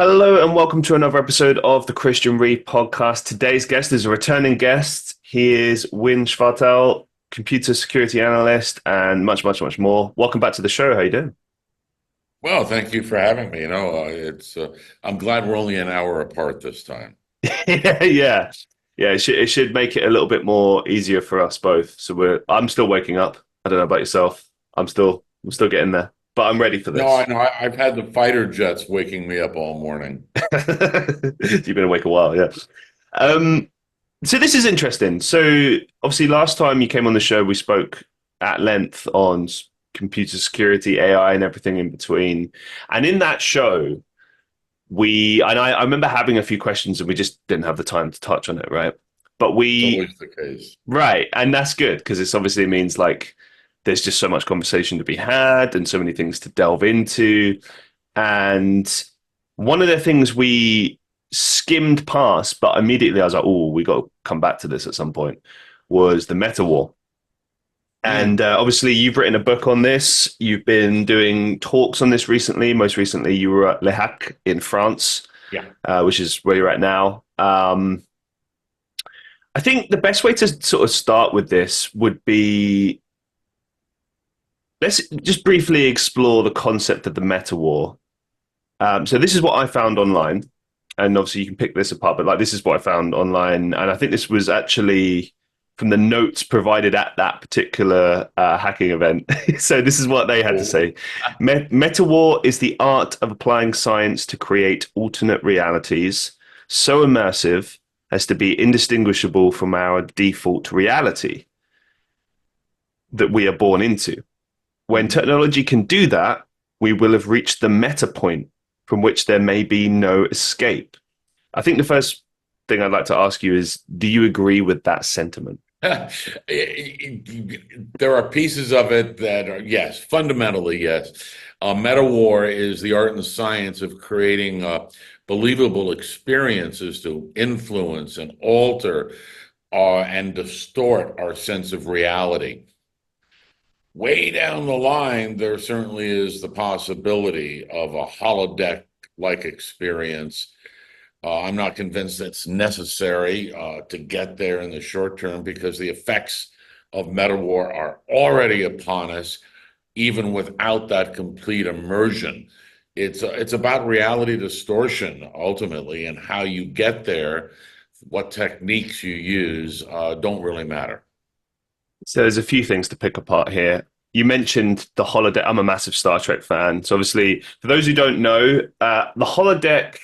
Hello and welcome to another episode of the Christian Reeve podcast. Today's guest is a returning guest. He is Winn Schwartau, computer security analyst, and much, much, much more. Welcome back to the show. How you doing? Well, thank you for having me. It's I'm glad we're only an hour apart this time. yeah, yeah. It should make it a little bit more easier for us both. I'm still waking up. I don't know about yourself. I'm still getting there, but I'm ready for No, I this. know. I've had the fighter jets waking me up all morning. You've been awake a while, yeah. Um, So this is interesting. So obviously, last time you came on the show, we spoke at length on computer security, AI, and everything in between. And in that show, I remember having a few questions, and we just didn't have the time to touch on it, right? But It's we always the case. right, and that's good because it's obviously means like there's just so much conversation to be had and so many things to delve into. And one of the things we skimmed past, but immediately I was like, oh, we got to come back to this at some point, was the Metawar. And Hmm. obviously, you've written a book on this. You've been doing talks on this recently. Most recently, you were at Le Hack in France, Yeah. which is where you're at now. I think the best way to sort of start with this would be let's just briefly explore the concept of the Metawar. So this is what I found online, and obviously you can pick this apart. But like this is what I found online, and I think this was actually from the notes provided at that particular hacking event. So this is what they had to Oh, say: Metawar is the art of applying science to create alternate realities so immersive as to be indistinguishable from our default reality that we are born into. When mhm. technology can do that, we will have reached the meta point from which there may be no escape. I think the first thing I'd like to ask you is do you agree with that sentiment? There are pieces of it that are, yes, fundamentally, yes. Meta war is the art and science of creating believable experiences to influence and alter and distort our sense of reality. Way down the line, there certainly is the possibility of a holodeck like experience. I'm not convinced that's necessary to get there in the short term because the effects of metawar are already upon us, even without that complete immersion. It's about reality distortion ultimately, and how you get there, what techniques you use don't really matter. So there's a few things to pick apart here. You mentioned the holodeck. I'm a massive Star Trek fan. So obviously, for those who don't know, the holodeck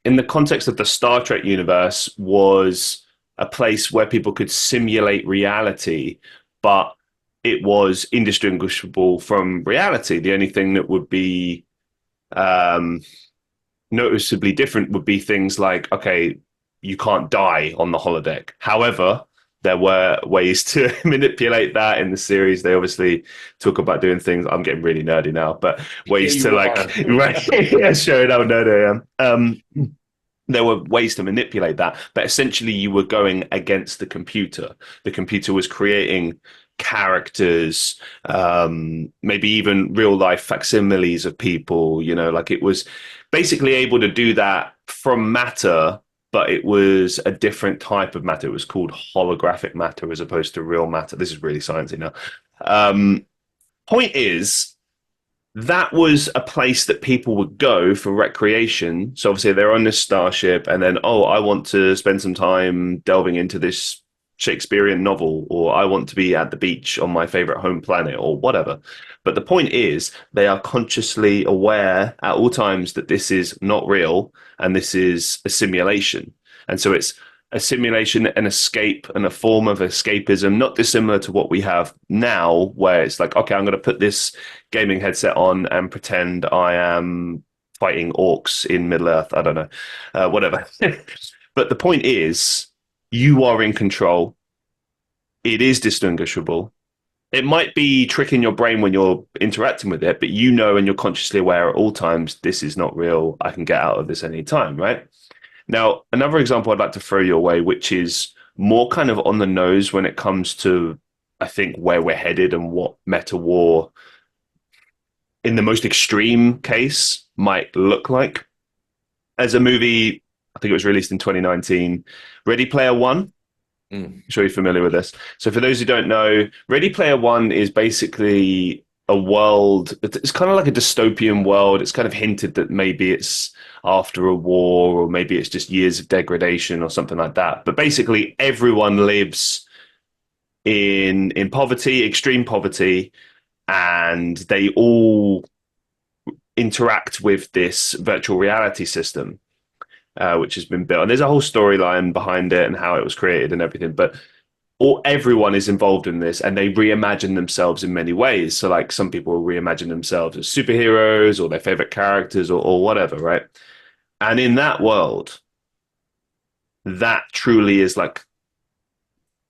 in the context of the Star Trek universe was a place where people could simulate reality, but it was indistinguishable from reality. The only thing that would be um, noticeably different would be things like, okay, you can't die on the holodeck. However, there were ways to manipulate that in the series. They obviously talk about doing things. I'm getting really nerdy now, but Yeah, ways to you like, are. right, yeah, showing how nerdy I am. There were ways to manipulate that, but essentially you were going against the computer. The computer was creating characters, maybe even real life facsimiles of people, like it was basically able to do that from matter, but it was a different type of matter. It was called holographic matter as opposed to real matter. This is really sciencey now. Um, Point is, that was a place that people would go for recreation. So obviously they're on this starship, and then I want to spend some time delving into this Shakespearean novel, or I want to be at the beach on my favorite home planet, or whatever. But the point is, they are consciously aware at all times that this is not real and this is a simulation. And so it's a simulation, an escape, and a form of escapism, not dissimilar to what we have now, where it's like, okay, I'm going to put this gaming headset on and pretend I am fighting orcs in Middle Earth. I don't know, whatever. But the point is, you are in control. It is distinguishable. It might be tricking your brain when you're interacting with it, but you know and you're consciously aware at all times this is not real. I can get out of this any time, right? Now, another example I'd like to throw your way, which is more kind of on the nose when it comes to, I think, where we're headed and what meta war in the most extreme case might look like. as a movie, I think it was released in 2019. Ready Player One. Mm. I'm sure you're familiar with this. So, for those who don't know, Ready Player One is basically a world. It's kind of like a dystopian world. It's kind of hinted that maybe it's after a war, or maybe it's just years of degradation, or something like that. But basically, everyone lives in poverty, extreme poverty, and they all interact with this virtual reality system, which has been built. And there's a whole storyline behind it and how it was created and everything. But everyone is involved in this, and they reimagine themselves in many ways. So, like, some people reimagine themselves as superheroes or their favorite characters, or whatever, right? And in that world, that truly is like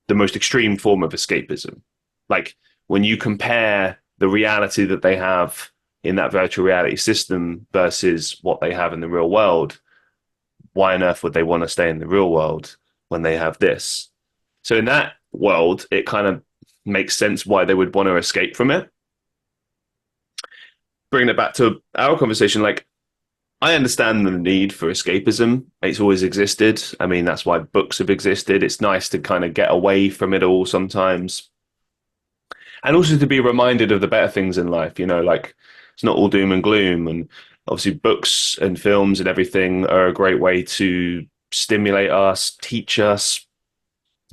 the most extreme form of escapism. Like, when you compare the reality that they have in that virtual reality system versus what they have in the real world, why on earth would they want to stay in the real world when they have this? So in that world, it kind of makes sense why they would want to escape from it. Bringing it back to our conversation, like, I understand the need for escapism. It's always existed. I mean, that's why books have existed. It's nice to kind of get away from it all sometimes. And also to be reminded of the better things in life, like, it's not all doom and gloom. And obviously, books and films and everything are a great way to stimulate us, teach us,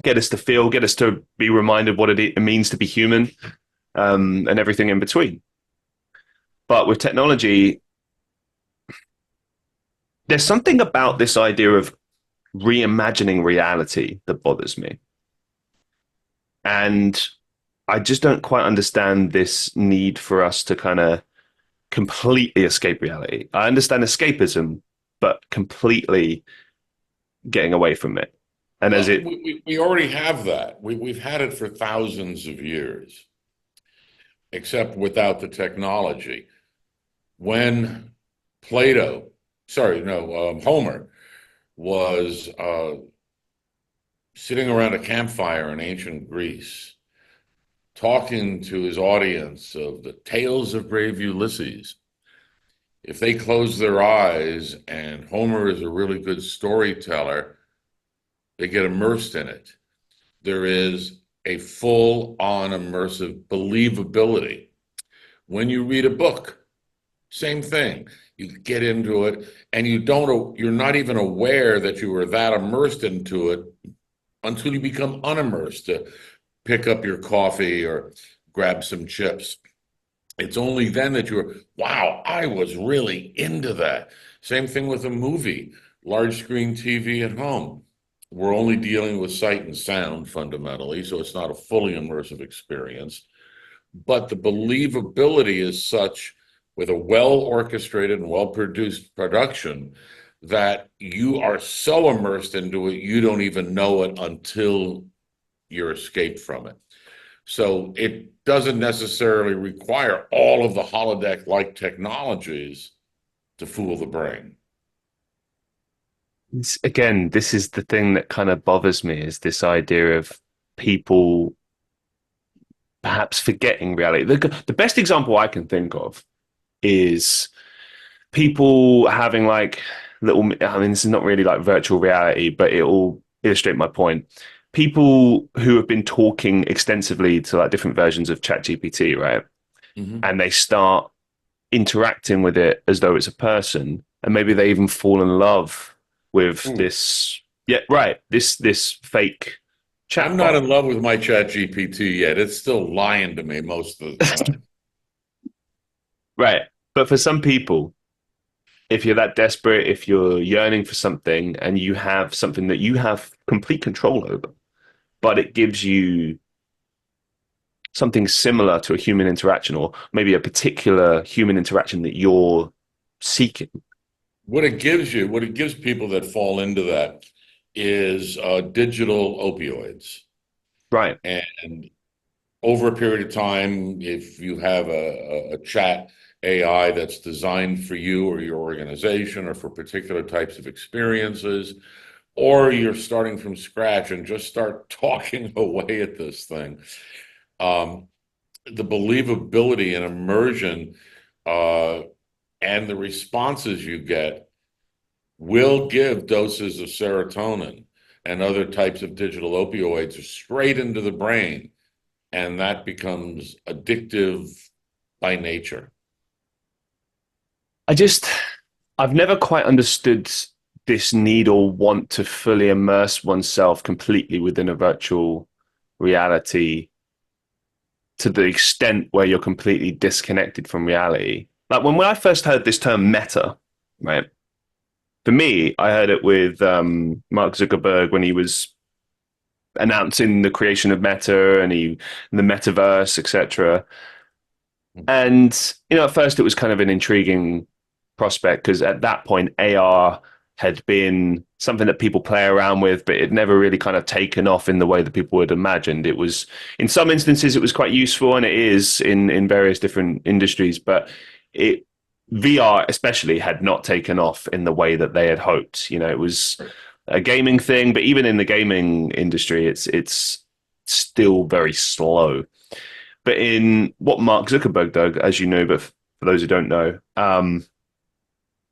get us to feel, get us to be reminded what it means to be human, and everything in between. But with technology, there's something about this idea of reimagining reality that bothers me. And I just don't quite understand this need for us to kind of completely escape reality. I understand escapism, but completely getting away from it. And as Well, it, we already have that. We've had it for thousands of years, except without the technology. When Plato, sorry, no, Homer was sitting around a campfire in ancient Greece, talking to his audience of the tales of brave Ulysses. If they close their eyes and Homer is a really good storyteller, they get immersed in it. There is a full on immersive believability. When you read a book, same thing. You get into it and you're not even aware that you were that immersed into it until you become unimmersed to pick up your coffee or grab some chips. It's only then that you're, wow, I was really into that. Same thing with a movie, large screen TV at home. We're only dealing with sight and sound fundamentally, so it's not a fully immersive experience. But the believability is such with a well orchestrated and well produced production that you are so immersed into it, you don't even know it until you're escaped from it. So it doesn't necessarily require all of the holodeck like technologies to fool the brain. again, this is the thing that kind of bothers me, is this idea of people perhaps forgetting reality. The best example I can think of is people having like little, I mean, this is not really like virtual reality, but it'll illustrate my point. People who have been talking extensively to like different versions of ChatGPT, right? Mhm. And they start interacting with it as though it's a person, and maybe they even fall in love with Ooh. this, yeah, right, this fake I'm not chatbot. in love with my chat GPT yet. It's still lying to me most of the time. Right. But for some people, if you're that desperate, if you're yearning for something and you have something that you have complete control over, but it gives you something similar to a human interaction, or maybe a particular human interaction that you're seeking. What it gives people that fall into that is digital opioids. Right. And over a period of time, if you have a chat AI that's designed for you or your organization or for particular types of experiences, or you're starting from scratch and just start talking away at this thing, um, the believability and immersion uh, and the responses you get will give doses of serotonin and other types of digital opioids straight into the brain, and that becomes addictive by nature. I just, I've never quite understood this need or want to fully immerse oneself completely within a virtual reality to the extent where you're completely disconnected from reality. Like when I first heard this term meta, right? For me, I heard it with Mark Zuckerberg when he was announcing the creation of Meta and the metaverse, etc. And at first it was kind of an intriguing prospect because at that point AR had been something that people play around with, but it never really kind of taken off in the way that people had imagined. It was in some instances it was quite useful, and it is in various different industries, but it VR especially had not taken off in the way that they had hoped. It was a gaming thing, but even in the gaming industry, it's still very slow. But in what Mark Zuckerberg did, as you know, but for those who don't know,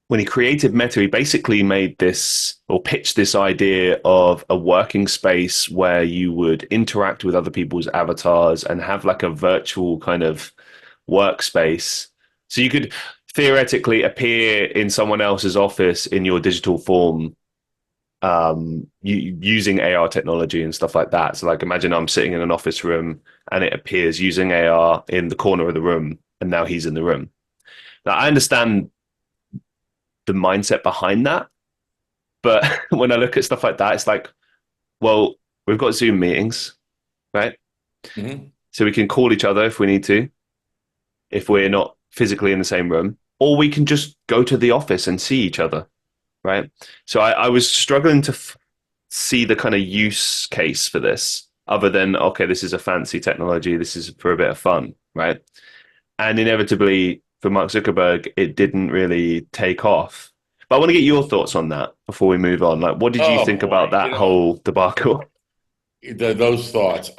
when he created Meta, he basically made this or pitched this idea of a working space where you would interact with other people's avatars and have like a virtual kind of workspace. So you could theoretically appear in someone else's office in your digital form, using AR technology and stuff like that. So like imagine I'm sitting in an office room and it appears using AR in the corner of the room, and now he's in the room. Now I understand the mindset behind that, but when I look at stuff like that, it's like, well, we've got Zoom meetings, right? Mm-hmm. So we can call each other if we need to, if we're not physically in the same room, or we can just go to the office and see each other, right? So I was struggling to see the kind of use case for this other than, okay, this is a fancy technology, this is for a bit of fun, right? And inevitably for Mark Zuckerberg, it didn't really take off. But I want to get your thoughts on that before we move on. Like, what did you Oh think about boy, that whole debacle? those thoughts.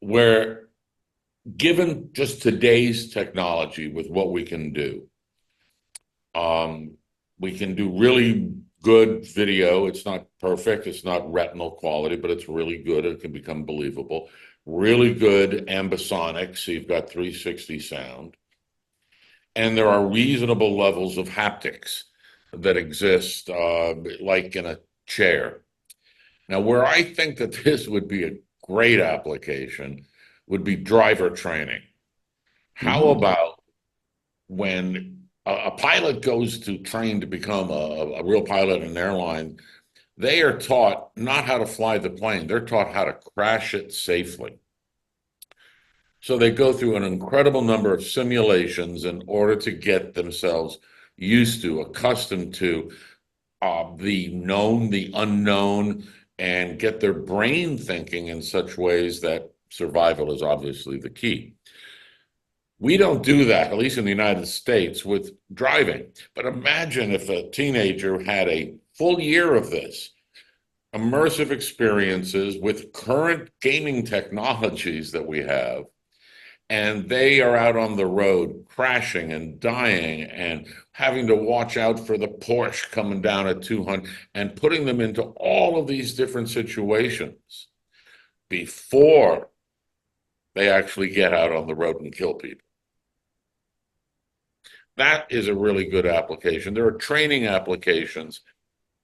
Where given just today's technology with what um, we can do really good video. It's not perfect. It's not retinal quality, but it's really good. It can become believable. Really good ambisonics. So you've got 360 sound. And there are reasonable levels of haptics that exist, like in a chair. Now, where I think that this would be a great application would be driver training. How Mm. about when a pilot goes to train to become a real pilot in an airline, they are taught not how to fly the plane, they're taught how to crash it safely. So they go through an incredible number of simulations in order to get themselves used to, accustomed to the known, the unknown, and get their brain thinking in such ways that survival is obviously the key. We don't do that, at least in the United States, with driving. But imagine if a teenager had a full year of this, immersive experiences with current gaming technologies that we have, and they are out on the road crashing and dying and having to watch out for the Porsche coming down at 200 and putting them into all of these different situations before they actually get out on the road and kill people. That is a really good application. There are training applications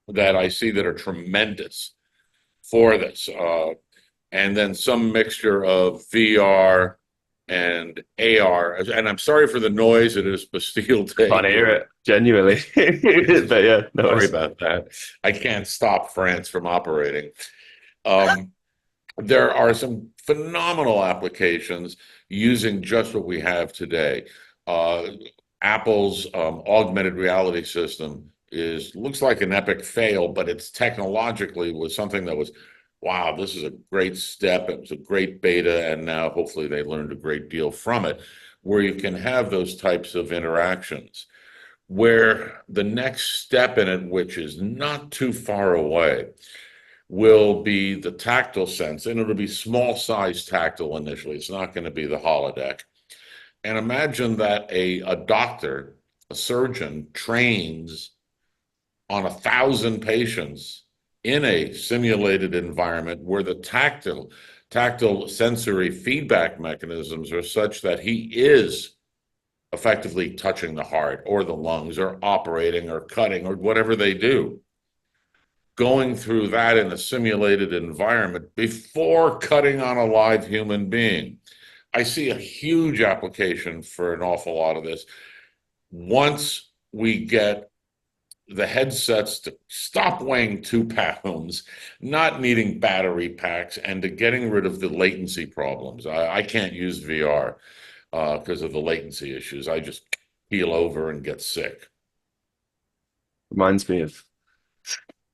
that I see that are tremendous for this. And then some mixture of VR and AR. And I'm sorry for the noise. It is Bastille Day Can't hear here. it, genuinely. But yeah, no Sorry worries. about that. I can't stop France from operating. Um, there are some phenomenal applications using just what we have today. Uh, Apple's augmented reality system looks like an epic fail, but it's technologically was something that was, wow, this is a great step. It was a great beta, and now hopefully they learned a great deal from it, where you can have those types of interactions. Where the next step in it, which is not too far away, will be the tactile sense, and it'll be small size tactile initially. It's not going to be the holodeck. And imagine that a doctor, a surgeon, trains on 1,000 patients in a simulated environment where the tactile sensory feedback mechanisms are such that he is effectively touching the heart or the lungs or operating or cutting or whatever they do. Going through that in a simulated environment before cutting on a live human being. I see a huge application for an awful lot of this. Once we get the headsets to stop weighing 2 pounds, not needing battery packs, and to getting rid of the latency problems. I can't use VR because of the latency issues. I just keel over and get sick. Reminds me of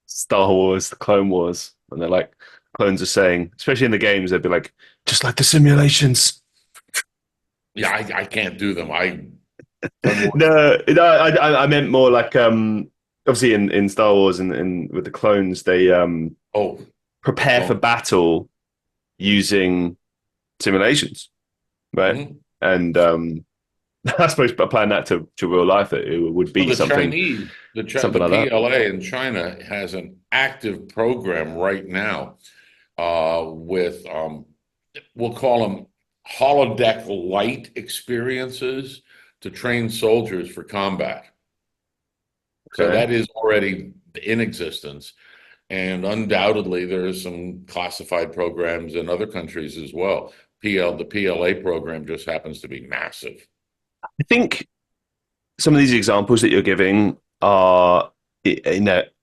Star Wars, the Clone Wars, and they're like, clones are saying, especially in the games, they'd be like, just like the simulations. Yeah, I can't do them. I don't want. No, I meant more like obviously in Star Wars and with the clones, they Oh, the prepare for clone. battle using simulations, right? Mhm. And I suppose applying that to real life, it would Well, be something The like that. PLA in China has an active program right now with we'll call them holodeck light experiences to train soldiers for combat. So Okay. that is already in existence. And undoubtedly, there are some classified programs in other countries as well. The PLA program just happens to be massive. I think some of these examples that you're giving are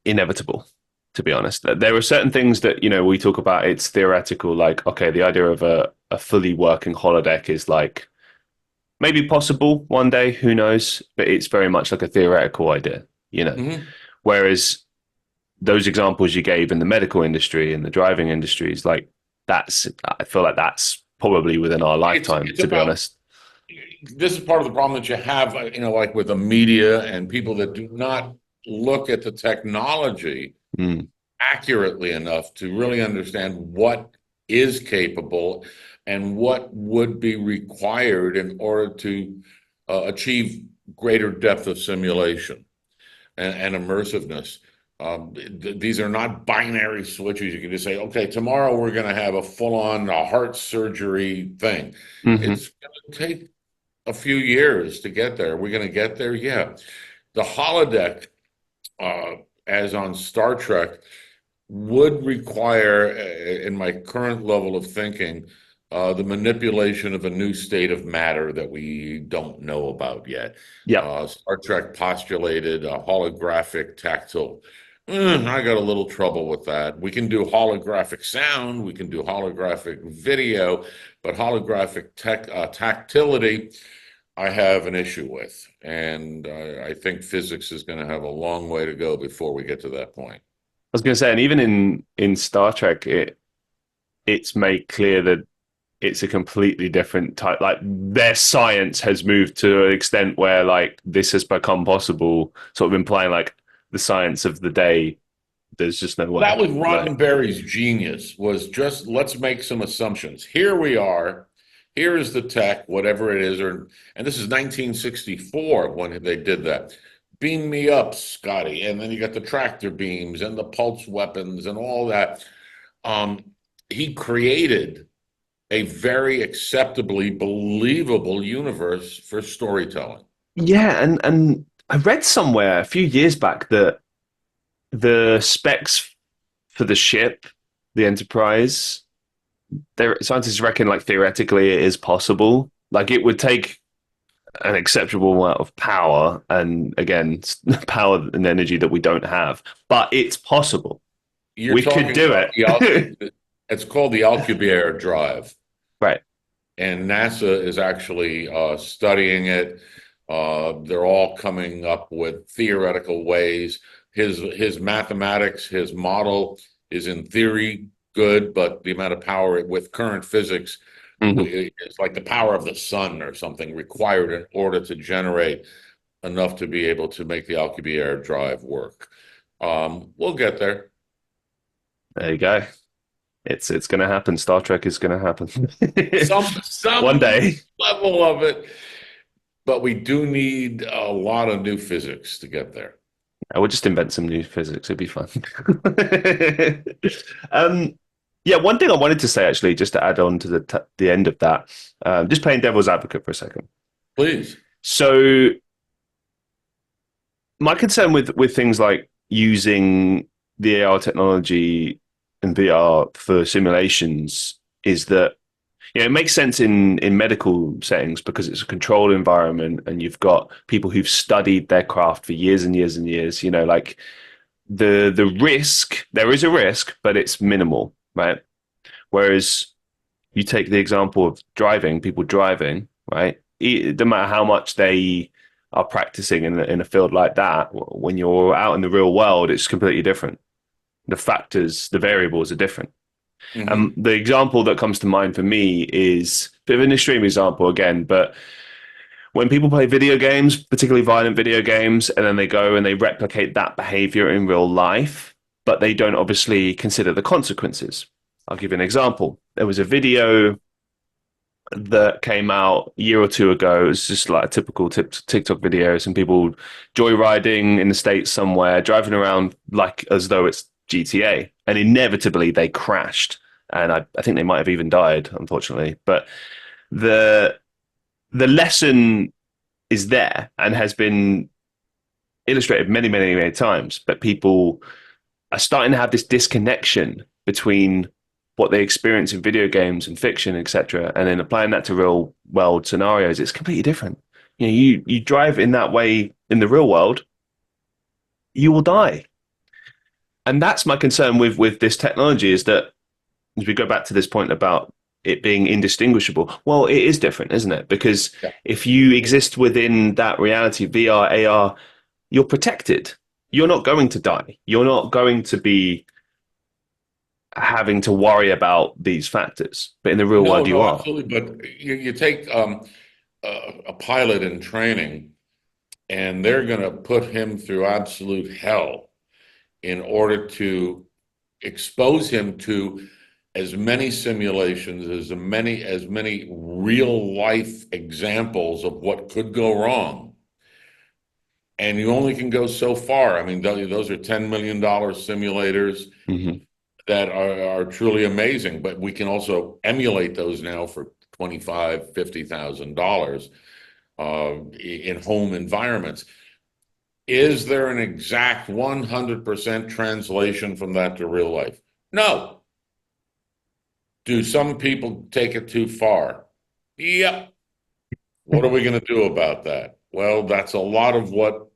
inevitable, to be honest. There are certain things that, we talk about, it's theoretical, like, okay, the idea of a fully working holodeck is like maybe possible one day, who knows? But it's very much like a theoretical idea. Mhm. Whereas those examples you gave in the medical industry and the driving industries, like I feel like that's probably within our lifetime, It's to be about honest. this is part of the problem that you have, like with the media and people that do not look at the technology Mm. accurately enough to really understand what is capable and what would be required in order to achieve greater depth of simulation and immersiveness. These are not binary switches. You can just say, okay, tomorrow we're going to have a full-on heart surgery thing. Hmm. It's going to take a few years to get there. Are we going to get there? Yeah. The holodeck, uh, as on Star Trek, would require, in my current level of thinking, the manipulation of a new state of matter that we don't know about yet. Yeah. Star Trek postulated a holographic tactile. I got a little trouble with that. We can do holographic sound, we can do holographic video, but holographic tactility, I have an issue with. And I think physics is going to have a long way to go before we get to that point. I was going to say, and even in Star Trek, it's made clear that it's a completely different type. Like their science has moved to an extent where like this has become possible, sort of implying like the science of the day. There's just no That way. was Like, Roddenberry's genius, was just let's make some assumptions. Here we are. Here is the tech, whatever it is, and this is 1964 when they did that. Beam me up, Scotty. And then you got the tractor beams and the pulse weapons and all that. Um, he created a very acceptably believable universe for storytelling. yeah, and I read somewhere a few years back that the specs for the ship, the Enterprise, scientists reckon like theoretically it is possible. Like it would take an acceptable amount of power, and again, power and energy that we don't have, but it's possible. You're We could talking do about it. it's called the Alcubierre drive. Right. And NASA is actually studying it. They're all coming up with theoretical ways. His mathematics, his model is in theory good, but the amount of power with current physics Hmm. is like the power of the sun or something required in order to generate enough to be able to make the Alcubierre drive work. We'll get there. There you go. It's going to happen. Star Trek is going to happen one Some day. level of it, but we do need a lot of new physics to get there. I would just invent some new physics. It'd be fun. um, yeah, one thing I wanted to say actually, just to add on to the end of that, just playing devil's advocate for a second. Please. So my concern with things like using the AR technology and VR for simulations is that it makes sense in medical settings because it's a controlled environment and you've got people who've studied their craft for years and years and years. Like the risk, there is a risk, but it's minimal, right? Whereas you take the example of driving, people driving, right? No matter how much they are practicing in a field like that, when you're out in the real world, it's completely different. The factors, the variables are different. Hmm. The example that comes to mind for me is a bit of an extreme example again, but when people play video games, particularly violent video games, and then they go and they replicate that behavior in real life, but they don't obviously consider the consequences. I'll give you an example. There was a video that came out a year or two ago. It was just like a typical TikTok video, some people joyriding in the States somewhere, driving around like as though it's GTA. And inevitably they crashed. And I think they might have even died, unfortunately. But the the lesson is there and has been illustrated many, many, many times. But people are starting to have this disconnection between what they experience in video games and fiction, etc., and then applying that to real world scenarios. It's completely different. You drive in that way in the real world, you will die, and that's my concern with this technology. Is that as we go back to this point about it being indistinguishable, well, it is different, isn't it? Because Yeah. if you exist within that reality, VR, AR, you're protected. You're not going to die. You're not going to be having to worry about these factors. But in the real No, world, you no, are. absolutely. But you take a pilot in training, and they're going to put him through absolute hell in order to expose him to as many simulations, as many real life examples of what could go wrong. And you only can go so far. I mean, those are $10 million simulators Mm-hmm. that are truly amazing, but we can also emulate those now for 25, $50,000 in home environments. Is there an exact 100% translation from that to real life? No. Do some people take it too far? Yep. What are we going to do about that? Well, that's a lot of what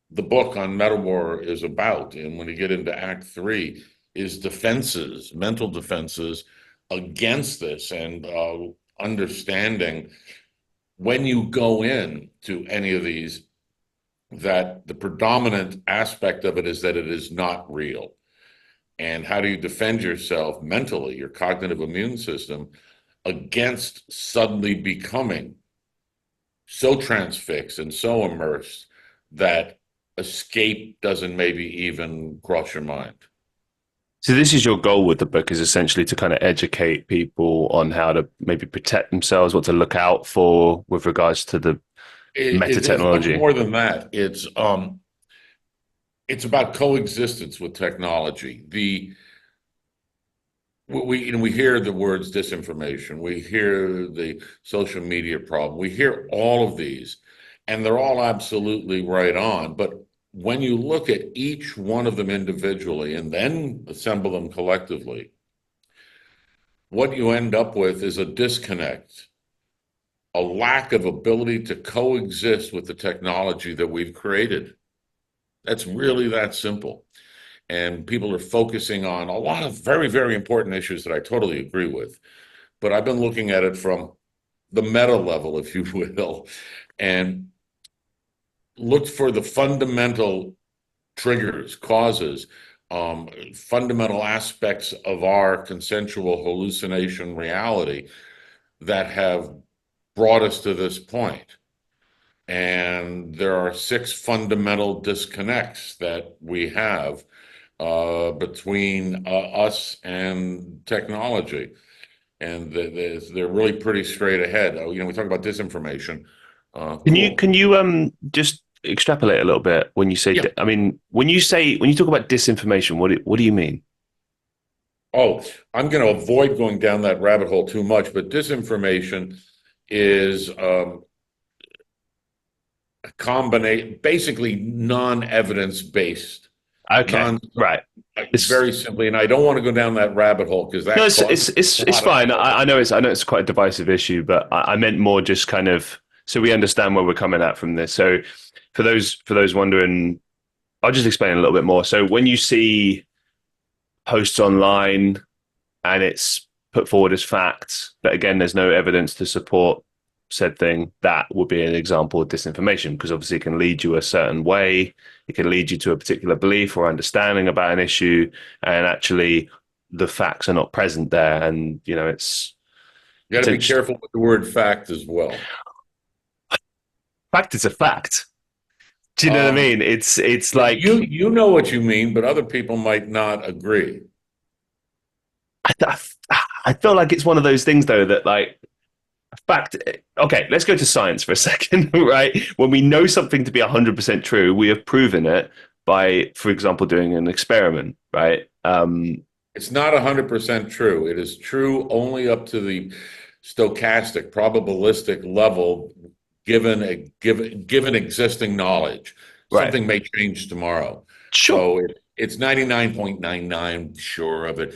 the book on Metawar is about. And when you get into Act Three, is defenses, mental defenses against this, and understanding when you go in to any of these that the predominant aspect of it is that it is not real. And how do you defend yourself mentally, your cognitive immune system, against suddenly becoming so transfixed and so immersed that escape doesn't maybe even cross your mind? So this is your goal with the book is essentially to kind of educate people on how to maybe protect themselves, what to look out for with regards to the meta It's much technology. more than that. It's about coexistence with technology. We hear the words disinformation, we hear the social media problem, we hear all of these, and they're all absolutely right on. But when you look at each one of them individually and then assemble them collectively, what you end up with is a disconnect, a lack of ability to coexist with the technology that we've created. That's really that simple. And people are focusing on a lot of very, very important issues that I totally agree with. But I've been looking at it from the meta level, if you will, and looked for the fundamental triggers, causes, fundamental aspects of our consensual hallucination reality that have brought us to this point. And there are six fundamental disconnects that we have between us and technology. And they're really pretty straight ahead. We talk about disinformation. Can you Cool. just extrapolate a little bit when you say, Yeah. I mean, when you talk about disinformation, what do you mean? Oh, I'm going to avoid going down that rabbit hole too much, but disinformation is a combination, basically non-evidence based, Okay, non right. It's very simply. And I don't want to go down that rabbit hole because no, that causes a it's lot of fine. trouble. I know it's quite a divisive issue, but I meant more just kind of so we understand where we're coming at from this. So for those wondering, I'll just explain a little bit more. So when you see posts online and it's put forward as fact, but again, there's no evidence to support said thing, that would be an example of disinformation because obviously it can lead you a certain way. It can lead you to a particular belief or understanding about an issue, and actually the facts are not present there. And, you know, it's You got to be potential careful with the word fact as well. fact is a fact. Do you know what I Um, mean? It's you like you know what you mean, but other people might not agree. I, I feel like it's one of those things though that like fact, okay, let's go to science for a second, right? When we know something to be 100% true, we have proven it by, for example, doing an experiment, right? It's not 100% true. It is true only up to the stochastic, probabilistic level given existing knowledge. right. Something may change tomorrow. Sure. So it's 99.99 sure of it.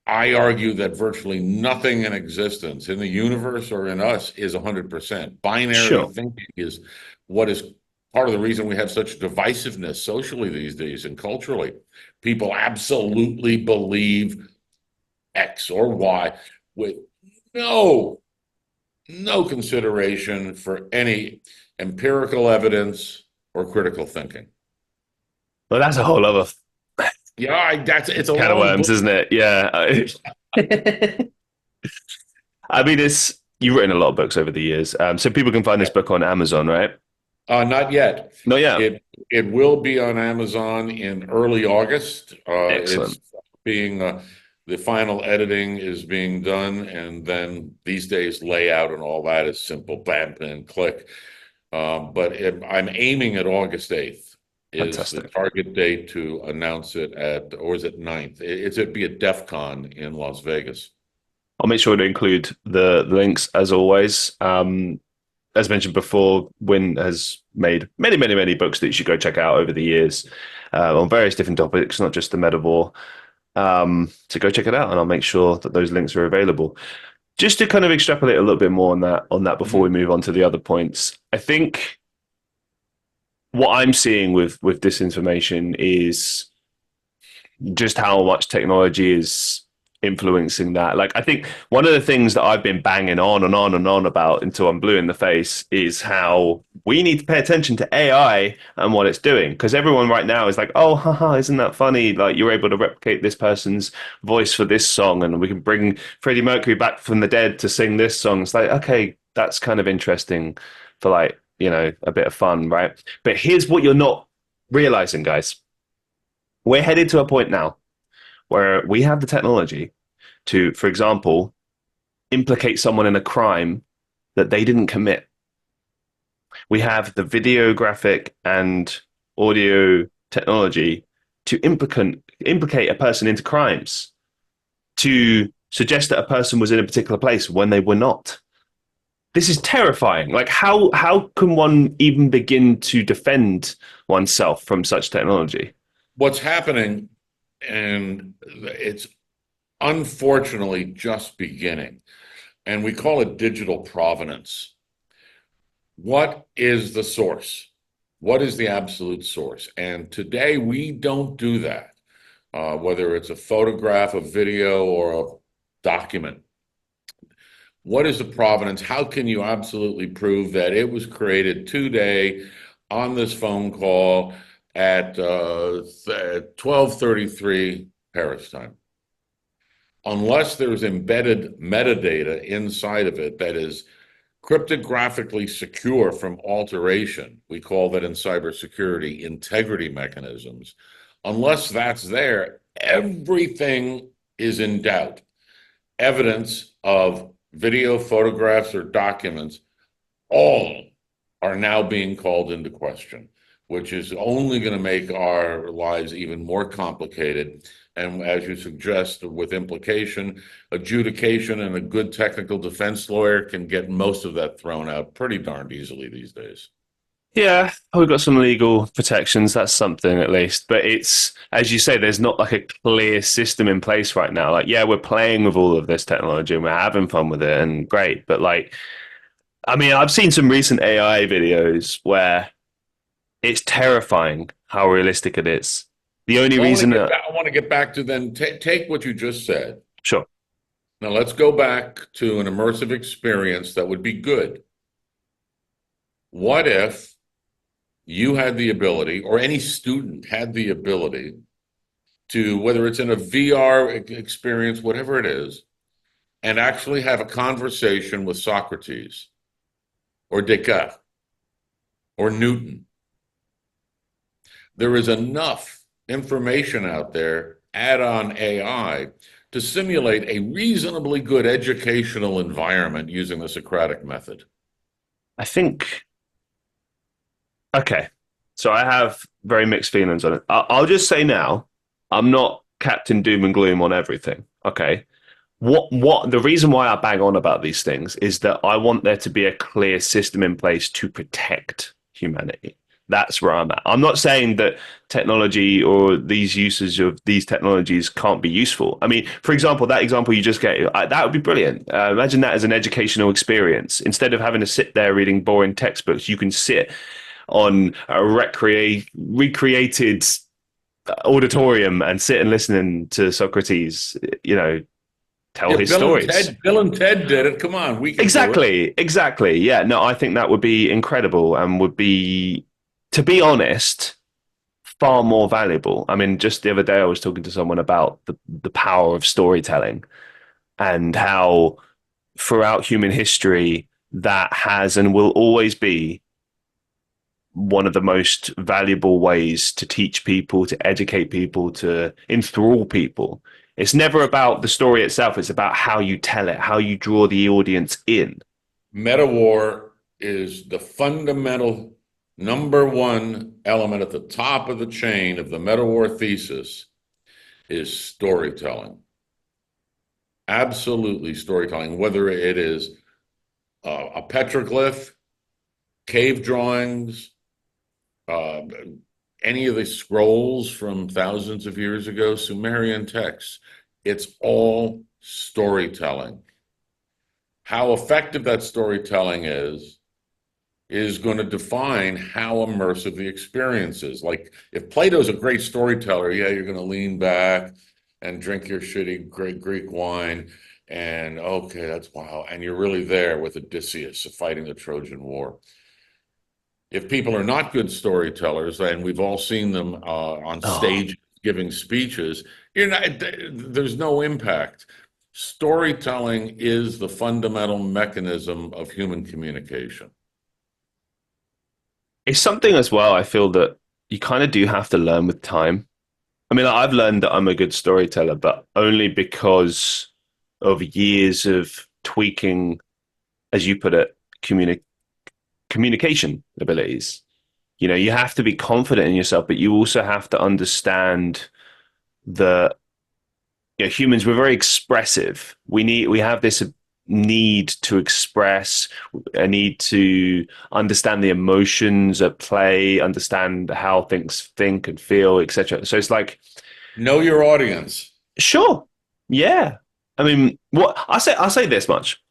I argue that virtually nothing in existence in the universe or in us is 100%. Binary Sure. thinking is what is part of the reason we have such divisiveness socially these days and culturally. People absolutely believe X or Y with no no consideration for any empirical evidence or critical thinking. Well, that's a whole other Yeah, that's it's a can of long worms, book. isn't it? Yeah. I mean, it's you've written a lot of books over the years, so people can find this book on Amazon, right? Not yet. No, yeah, It will be on Amazon in early August. It's excellent. being the final editing is being done, and then these days layout and all that is simple, bam, and click. I'm aiming at August 8th is the Fantastic. target date to announce it at, or is it 9th? It'd be at DEF CON in Las Vegas. I'll make sure to include the links as always. As mentioned before, Winn has made many books that you should go check out over the years on various different topics, not just the Metawar. So go check it out, and I'll make sure that those links are available. Just to kind of extrapolate a little bit more on that before we Mhm. move on to the other points, I think what I'm seeing with disinformation is just how much technology is influencing that. Like, I think one of the things that I've been banging on and on and on about until I'm blue in the face is how we need to pay attention to AI and what it's doing. Because everyone right now is like, oh, haha, isn't that funny? Like, you're able to replicate this person's voice for this song, and we can bring Freddie Mercury back from the dead to sing this song. It's like, okay, that's kind of interesting for like, you know, a bit of fun, right? But here's what you're not realizing, guys. We're headed to a point now where we have the technology to, for example, implicate someone in a crime that they didn't commit. We have the videographic and audio technology to implicate a person into crimes, to suggest that a person was in a particular place when they were not. This is terrifying. Like how can one even begin to defend oneself from such technology? What's happening, and it's unfortunately just beginning, and we call it digital provenance. What is the source? What is the absolute source? And today we don't do that, whether it's a photograph, a video, or a document. What is the provenance? How can you absolutely prove that it was created today on this phone call at 12:33 Paris time? Unless there's embedded metadata inside of it that is cryptographically secure from alteration. We call that in cybersecurity integrity mechanisms. Unless that's there, everything is in doubt. Evidence of video, photographs, or documents, all are now being called into question, which is only going to make our lives even more complicated. And as you suggest, with implication, adjudication, and a good technical defense lawyer can get most of that thrown out pretty darned easily these days. Yeah, we've got some legal protections. That's something at least. But it's, as you say, there's not like a clear system in place right now. Like, yeah, we're playing with all of this technology and we're having fun with it and great. But like, I mean, I've seen some recent AI videos where it's terrifying how realistic it is. The only Well, reason I want to get back to then take what you just said. sure. Now let's go back to an immersive experience that would be good. What if you had the ability, or any student had the ability to, whether it's in a VR experience, whatever it is, and actually have a conversation with Socrates or Descartes or Newton? There is enough information out there, add on AI, to simulate a reasonably good educational environment using the Socratic method. I think, okay. So I have very mixed feelings on it. I'll just say now, I'm not Captain Doom and Gloom on everything. Okay. The reason why I bang on about these things is that I want there to be a clear system in place to protect humanity. That's where I'm at. I'm not saying that technology or these uses of these technologies can't be useful. I mean, for example, that example you just gave, that would be brilliant. Imagine that as an educational experience. Instead of having to sit there reading boring textbooks, you can sit on a recreated auditorium and sit and listen to Socrates, tell Yeah, his stories. Bill and Ted did it. Come on, we can do it. Exactly. Yeah, no, I think that would be incredible and would be, to be honest, far more valuable. I mean, just the other day I was talking to someone about the power of storytelling and how throughout human history that has and will always be one of the most valuable ways to teach people, to educate people, to enthrall people. It's never about the story itself, it's about how you tell it, how you draw the audience in. Metawar is the fundamental number one element at the top of the chain of the Metawar thesis is storytelling. Absolutely storytelling, whether it is a petroglyph, cave drawings, uh, any of the scrolls from thousands of years ago, Sumerian texts. It's all storytelling. How effective that storytelling is going to define how immersive the experience is. Like, if Plato's a great storyteller, yeah, you're going to lean back and drink your shitty great Greek wine, and okay, that's wow, and you're really there with Odysseus fighting the Trojan War. If people are not good storytellers, and we've all seen them on Oh, stage giving speeches, you're not. There's no impact. Storytelling is the fundamental mechanism of human communication. it's something as well, I feel that you kind of do have to learn with time. I mean, I've learned that I'm a good storyteller, but only because of years of tweaking, as you put it, communication abilities. You have to be confident in yourself, but you also have to understand that humans, we're very expressive. We have this need to express, a need to understand the emotions at play, understand how things think and feel, etc. So it's like, Know your audience. sure, yeah. I mean, what I say this much: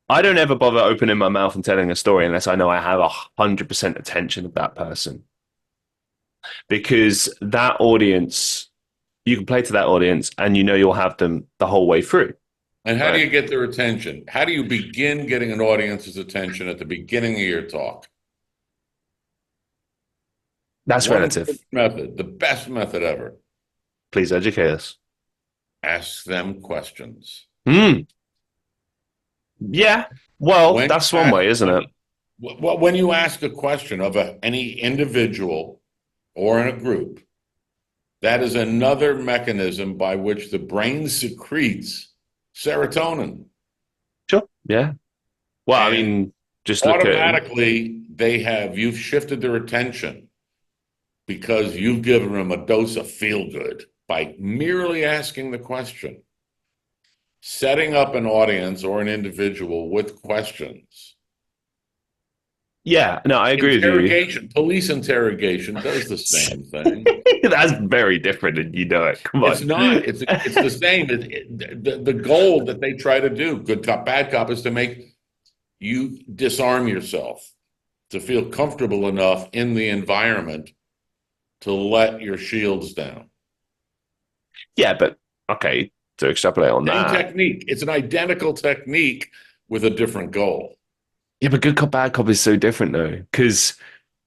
I don't ever bother opening my mouth and telling a story unless I know I have 100% attention of that person, because that audience, you can play to that audience, and you'll have them the whole way through, And how do right? you get their attention? How do you begin getting an audience's attention at the beginning of your talk? That's One relative. method, the best method ever. Please educate us. Ask them questions. Hmm. Yeah. Well, When you that's one ask way, isn't it? when you ask a question of any individual or in a group, that is another mechanism by which the brain secretes serotonin. Sure. Yeah. Well, I And mean, Just look at him. Automatically, you've shifted their attention because you've given them a dose of feel good by merely asking the question. Setting up an audience or an individual with questions. Yeah, no, I agree with you. Interrogation, police interrogation does the same thing. That's very different, and you know it. Come It's on. not. It's the same. The goal that they try to do, good cop, bad cop, is to make you disarm yourself, to feel comfortable enough in the environment to let your shields down. Yeah, but okay, to extrapolate on Same that. technique. It's an identical technique with a different goal. Yeah, but good cop, bad cop is so different though. Because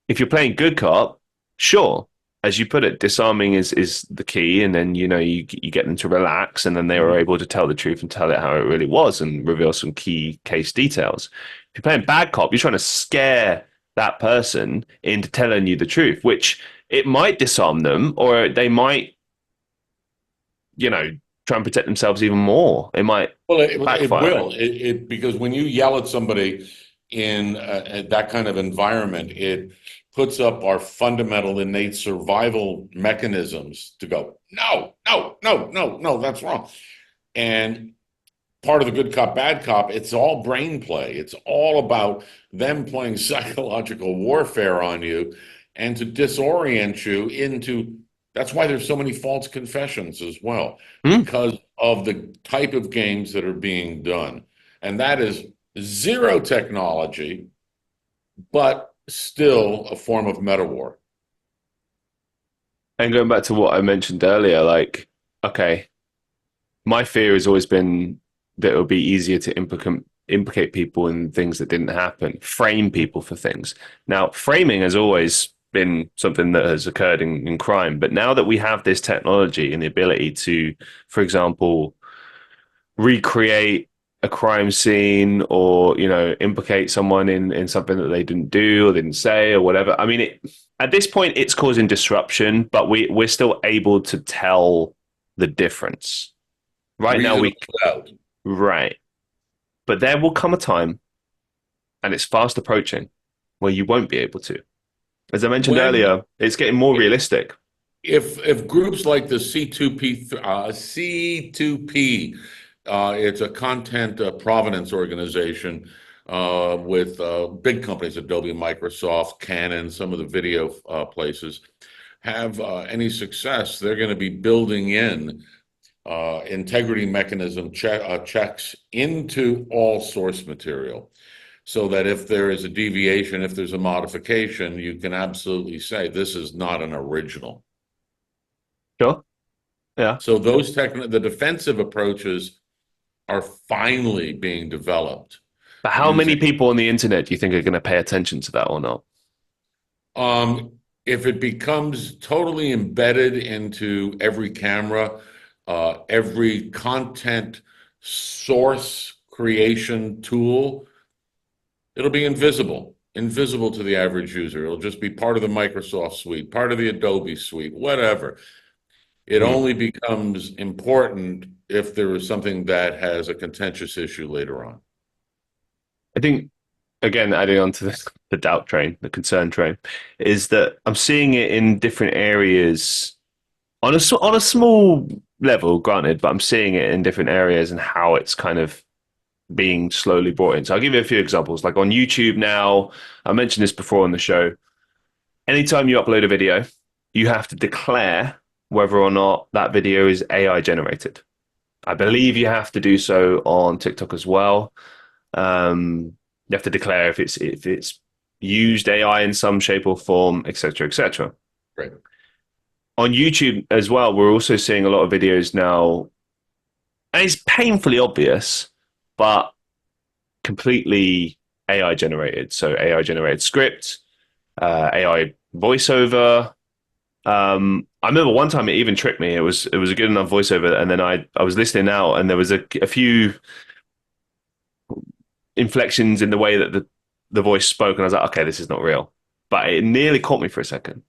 if you're playing good cop, sure, as you put it, disarming is the key, and then you get them to relax, and then they were able to tell the truth and tell it how it really was, and reveal some key case details. If you're playing bad cop, you're trying to scare that person into telling you the truth, which it might disarm them, or they might, try and protect themselves even more. It might Well, it backfire. will. Because when you yell at somebody in that kind of environment, it puts up our fundamental innate survival mechanisms to go, no, no, no, no, no, that's wrong. And part of the good cop, bad cop, it's all brain play. It's all about them playing psychological warfare on you and to disorient you into. That's why there's so many false confessions as well, Hmm. because of the type of games that are being done. And that is zero technology, but still a form of metawar. And going back to what I mentioned earlier, like, okay, my fear has always been that it would be easier to implicate people in things that didn't happen, frame people for things. Now, framing has always been something that has occurred in crime, but now that we have this technology and the ability to, for example, recreate a crime scene, or implicate someone in something that they didn't do or didn't say or whatever. I mean, at this point it's causing disruption, but we're still able to tell the difference right now. We Reasonable doubt. Right, but there will come a time, and it's fast approaching, where you won't be able to. As I mentioned When earlier, it's getting more realistic. if groups like the C2P, it's a content provenance organization with big companies, Adobe, Microsoft, Canon, some of the video places, have any success, they're going to be building in integrity mechanism checks into all source material. So that if there is a deviation, if there's a modification, you can absolutely say this is not an original. Sure. Yeah. So the defensive approaches are finally being developed But how many using. people on the internet do you think are going to pay attention to that or not? If it becomes totally embedded into every camera, every content source creation tool, it'll be invisible to the average user. It'll just be part of the Microsoft suite, part of the Adobe suite, whatever. It Hmm. only becomes important if there is something that has a contentious issue later on. I think, again, adding on to the doubt train, the concern train, is that I'm seeing it in different areas on a small level, granted, but I'm seeing it in different areas and how it's kind of being slowly brought in. So I'll give you a few examples. Like on YouTube now, I mentioned this before on the show. Anytime you upload a video, you have to declare whether or not that video is AI generated. I believe you have to do so on TikTok as well. You have to declare if it's used AI in some shape or form, etc., etc. Right. On YouTube as well, we're also seeing a lot of videos now, and it's painfully obvious, but completely AI generated. So AI generated script, AI voiceover. I remember one time it even tricked me. It was a good enough voiceover, and then I was listening out, and there was a few inflections in the way that the voice spoke, and I was like, okay, this is not real. But it nearly caught me for a second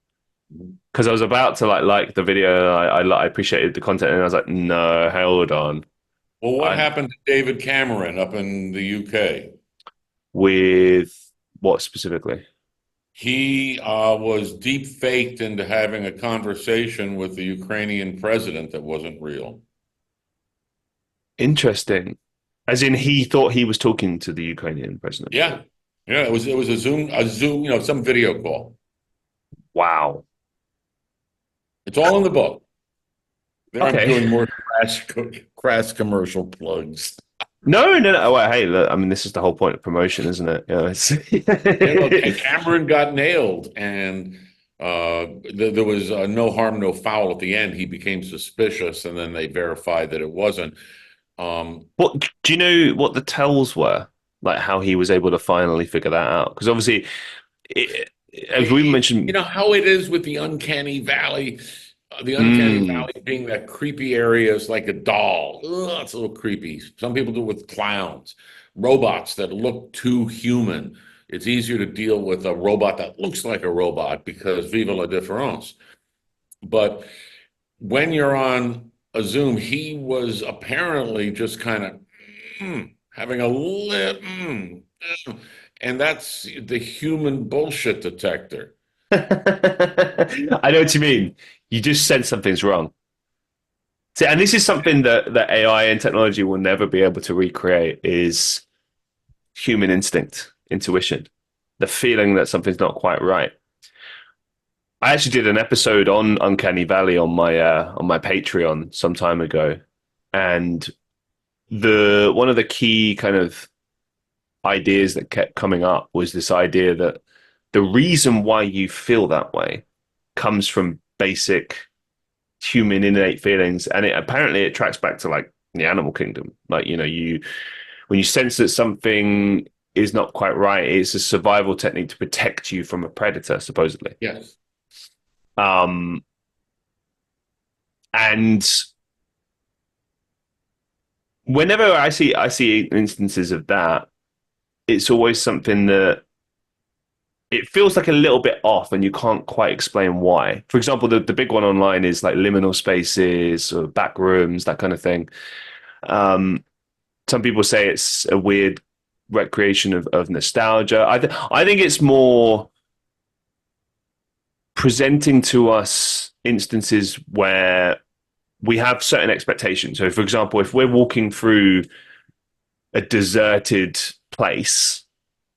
because I was about to like the video. I appreciated the content, and I was like, no, hold on. Well, what I happened to David Cameron up in the UK? With what specifically? He was deep faked into having a conversation with the Ukrainian president that wasn't real. Interesting. As in, he thought he was talking to the Ukrainian president. Yeah, yeah. It was a Zoom, some video call. Wow. It's all in the book. There I'm Okay. doing more crass commercial plugs. No, no, no. Well, hey, look, I mean, this is the whole point of promotion, isn't it? Cameron got nailed, and there was no harm, no foul at the end. He became suspicious, and then they verified that it wasn't. What do you know? What the tells were, like how he was able to finally figure that out? Because obviously, it, as we You mentioned, know how it is with the uncanny valley. The uncanny mm, valley being that creepy area is like a doll. Ugh, it's a little creepy. Some people do it with clowns, robots that look too human. It's easier to deal with a robot that looks like a robot because vive la différence. But when you're on a Zoom, he was apparently just kind of having a lip, and that's the human bullshit detector. I know what you mean. You just sense something's wrong. See, and this is something that AI and technology will never be able to recreate is human instinct, intuition, the feeling that something's not quite right. I actually did an episode on Uncanny Valley on my Patreon some time ago, and the one of the key kind of ideas that kept coming up was this idea that the reason why you feel that way comes from basic human innate feelings, and it tracks back to like the animal kingdom. Like you when you sense that something is not quite right, it's a survival technique to protect you from a predator, supposedly. Yes. Um, and whenever I see instances of that, it's always something that it feels like a little bit off and you can't quite explain why. For example, the big one online is like liminal spaces or back rooms, that kind of thing. Um, some people say it's a weird recreation of nostalgia. I think it's more presenting to us instances where we have certain expectations. So, for example, if we're walking through a deserted place,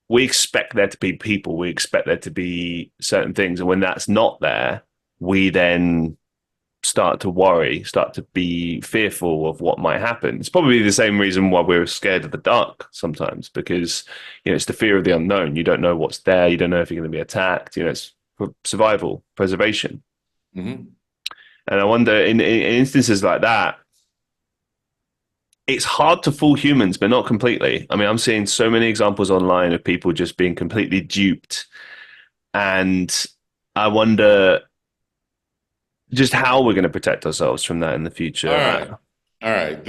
we expect there to be people, we expect there to be certain things. And when that's not there, we then start to worry, start to be fearful of what might happen. It's probably the same reason why we're scared of the dark sometimes, because it's the fear of the unknown. You don't know what's there, you don't know if you're going to be attacked. It's survival, preservation. Mm-hmm. And I wonder in instances like that, it's hard to fool humans, but not completely. I mean, I'm seeing so many examples online of people just being completely duped. And I wonder just how we're going to protect ourselves from that in the All future. right. All right.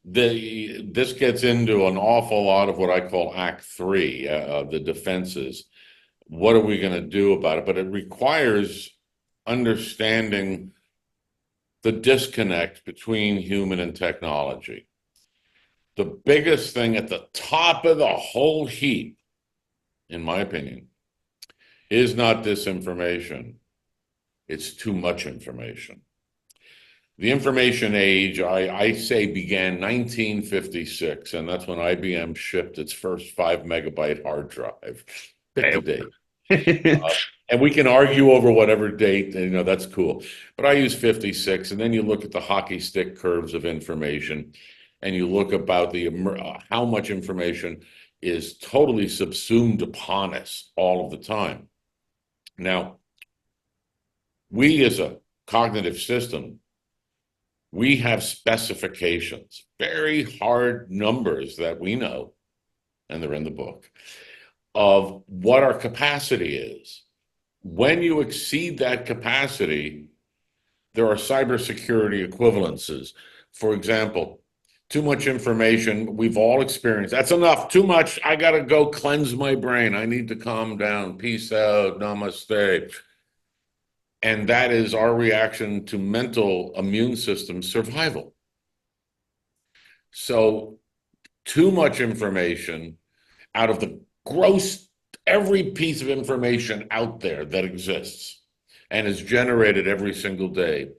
This gets into an awful lot of what I call Act Three, the defenses. What are we going to do about it? But it requires understanding the disconnect between human and technology. The biggest thing at the top of the whole heap, in my opinion, is not disinformation. It's too much information. The information age, I say, began 1956, and that's when IBM shipped its first 5 megabyte hard drive. Pick the date. And we can argue over whatever date, and that's cool. But I use 56, and then you look at the hockey stick curves of information, and you look about how much information is totally subsumed upon us all of the time. Now, we as a cognitive system, we have specifications, very hard numbers that we know, and they're in the book, of what our capacity is. When you exceed that capacity, there are cybersecurity equivalences. For example, too much information, we've all experienced. That's enough, too much. I got to go cleanse my brain. I need to calm down. Peace out. Namaste. And that is our reaction to mental immune system survival. So, too much information out of the gross, every piece of information out there that exists and is generated every single day,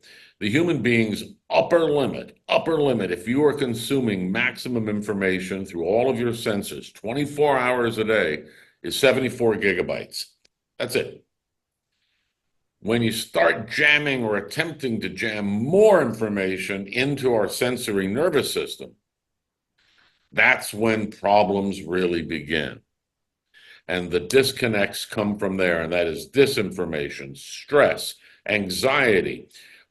the human being's upper limit, if you are consuming maximum information through all of your senses 24 hours a day, is 74 gigabytes. That's it. When you start jamming or attempting to jam more information into our sensory nervous system, that's when problems really begin. And the disconnects come from there, and that is disinformation, stress, anxiety,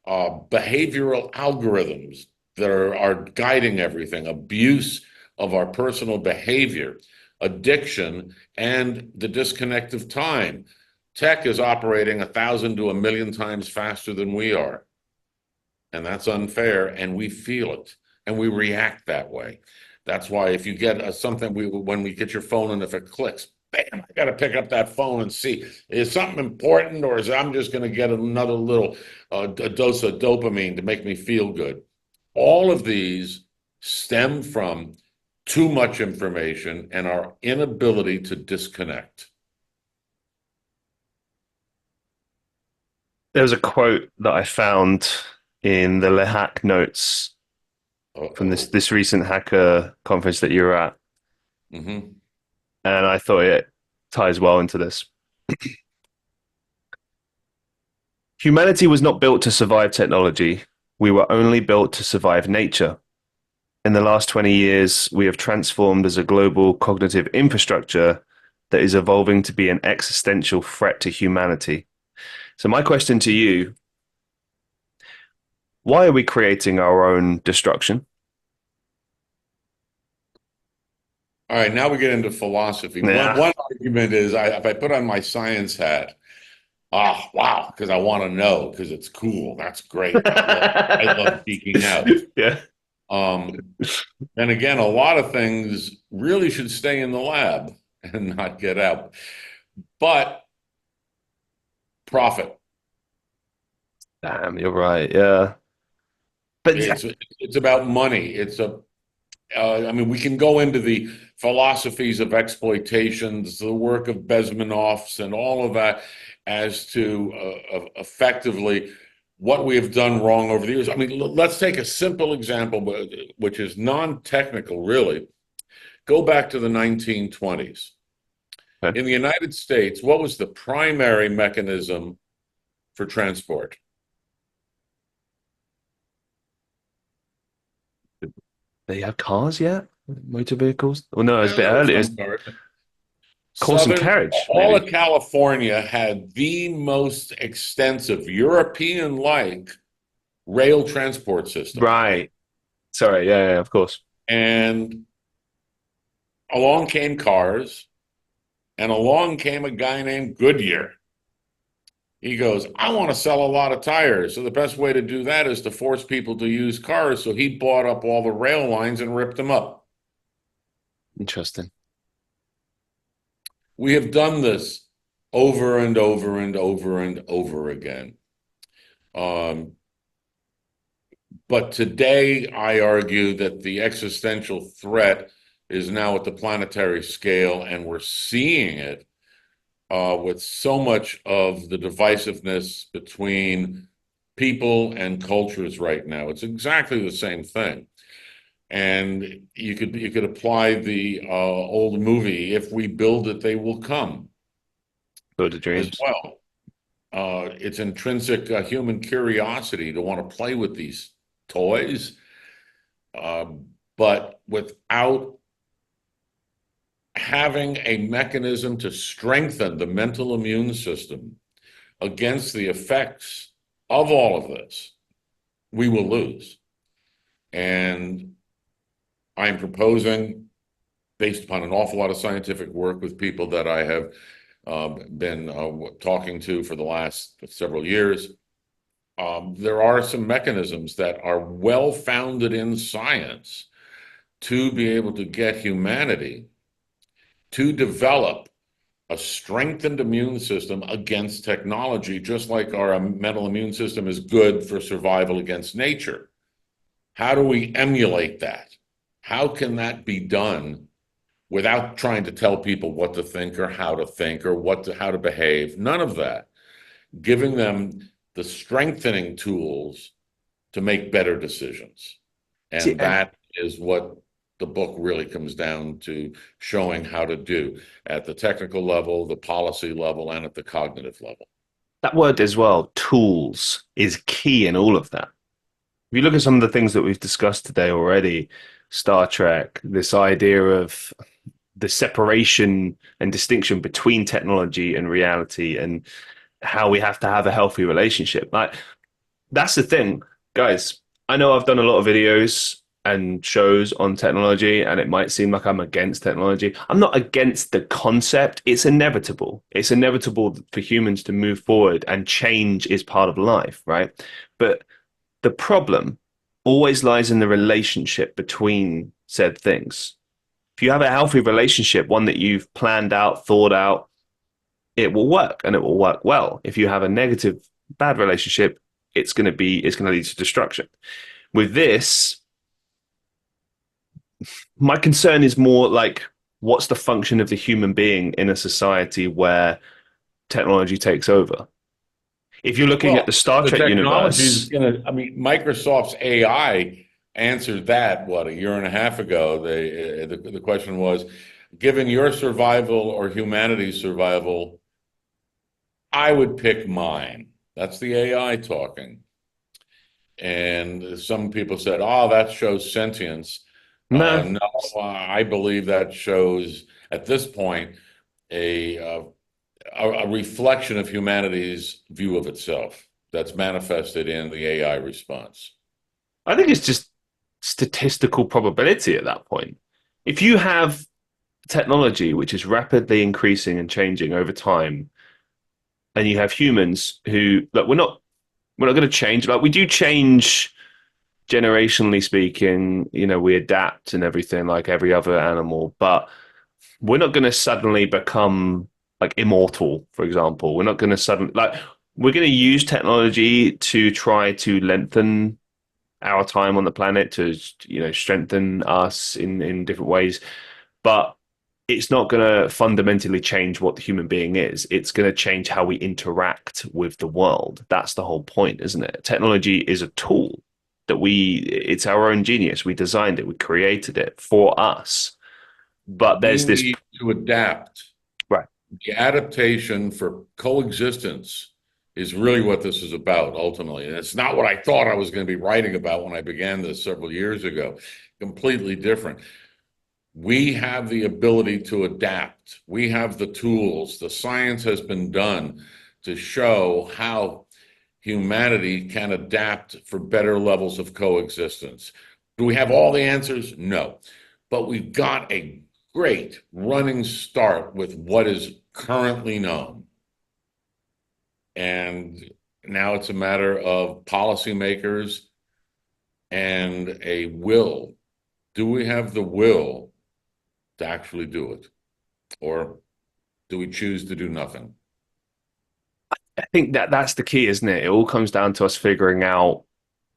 behavioral algorithms that are guiding everything, abuse of our personal behavior, addiction, and the disconnect of time. Tech is operating 1,000 to 1,000,000 times faster than we are. And that's unfair, and we feel it, and we react that way. That's why if you get something, when we get your phone and if it clicks, bam, I got to pick up that phone and see, is something important, or is I'm just going to get another little a dose of dopamine to make me feel good? All of these stem from too much information and our inability to disconnect. There was a quote that I found in the Lehack notes from this recent hacker conference that you were at, Mm-hmm. and I thought it ties well into this. Humanity was not built to survive technology. We were only built to survive nature. In the last 20 years, we have transformed as a global cognitive infrastructure that is evolving to be an existential threat to humanity. So my question to you, why are we creating our own destruction? All right, now we get into philosophy. Yeah. One argument is if I put on my science hat, wow, because I want to know, because it's cool. That's great. I love geeking out. Yeah. Um, and again, a lot of things really should stay in the lab and not get out. But profit. Damn, you're right. Yeah. But It's about money. I mean, we can go into the philosophies of exploitations, the work of Bezmenovs, and all of that as to effectively what we have done wrong over the years. I mean, let's take a simple example, which is non-technical, really. Go back to the 1920s. okay. In the United States, what was the primary mechanism for transport? They have cars yet? Motor vehicles? Oh no, it's a bit There were earlier. some cars. Horse and carriage, All maybe. of California had the most extensive European-like rail transport system. Right. Sorry. Yeah, of course. And along came cars, and along came a guy named Goodyear. He goes, I want to sell a lot of tires. So the best way to do that is to force people to use cars. So he bought up all the rail lines and ripped them up. Interesting. We have done this over and over and over and over again. But today, I argue that the existential threat is now at the planetary scale, and we're seeing it with so much of the divisiveness between people and cultures right now. It's exactly the same thing. And you could apply the old movie, "If we build it, they will come," Build of as dreams. well. It's intrinsic human curiosity to want to play with these toys, but without having a mechanism to strengthen the mental immune system against the effects of all of this, we will lose. And I'm proposing, based upon an awful lot of scientific work with people that I have been talking to for the last several years, there are some mechanisms that are well founded in science to be able to get humanity to develop a strengthened immune system against technology, just like our mental immune system is good for survival against nature. How do we emulate that? How can that be done without trying to tell people what to think or how to think or how to behave. None of that. Giving them the strengthening tools to make better decisions. See, And that is what the book really comes down to, showing how to do at the technical level, the policy level, and at the cognitive level. that word as well, tools, is key in all of that. If you look at some of the things that we've discussed today already, Star Trek, this idea of the separation and distinction between technology and reality, and how we have to have a healthy relationship. Like, that's the thing, guys. I know I've done a lot of videos and shows on technology, and it might seem like I'm against technology. I'm not against the concept. It's inevitable. It's inevitable for humans to move forward, and change is part of life, right? But the problem always lies in the relationship between said things. If you have a healthy relationship, one that you've planned out, thought out, it will work, and it will work well. If you have a negative, bad relationship, it's going to lead to destruction. With this, my concern is more like, what's the function of the human being in a society where technology takes over? If you're looking at Well, the Star the Trek technology is universe, going to, I mean, Microsoft's AI answered that, what, a year and a half ago. The question was, given your survival or humanity's survival, I would pick mine. That's the AI talking. And some people said, oh, that shows sentience. no, No, I believe that shows, at this point, a, uh, a reflection of humanity's view of itself that's manifested in the AI response. I think it's just statistical probability at that point. If you have technology which is rapidly increasing and changing over time, and you have humans who, look, we're not going to change. Like, we do change generationally speaking. We adapt and everything like every other animal, but we're not going to suddenly become like immortal, for example. We're not going to suddenly, like, we're going to use technology to try to lengthen our time on the planet, to strengthen us in different ways, but it's not going to fundamentally change what the human being is. It's going to change how we interact with the world. That's the whole point, isn't it? Technology is a tool it's our own genius. We designed it, we created it for us. But We there's this, need to adapt. right? The adaptation for coexistence is really what this is about ultimately. And it's not what I thought I was going to be writing about when I began this several years ago. Completely different. We have the ability to adapt. We have the tools. The science has been done to show how humanity can adapt for better levels of coexistence. Do we have all the answers? No. But we've got a great running start with what is currently known. And now it's a matter of policymakers and a will. Do we have the will to actually do it? Or do we choose to do nothing? I think that's the key, isn't it? It all comes down to us figuring out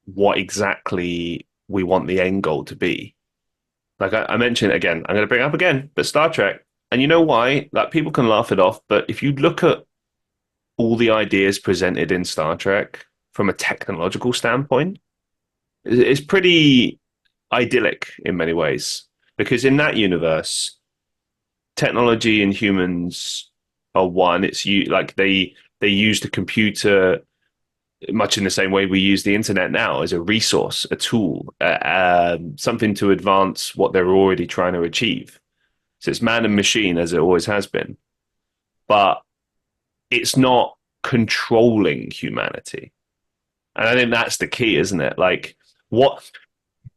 what exactly we want the end goal to be. Like I mentioned again, I'm going to bring it up again, but Star Trek. And you know why? Like, people can laugh it off, but if you look at all the ideas presented in Star Trek from a technological standpoint, it's pretty idyllic in many ways. Because in that universe, technology and humans are one. Like, they use the computer much in the same way we use the internet now, as a resource, a tool, something to advance what they're already trying to achieve. So it's man and machine, as it always has been, but it's not controlling humanity. And I think that's the key, isn't it? Like, what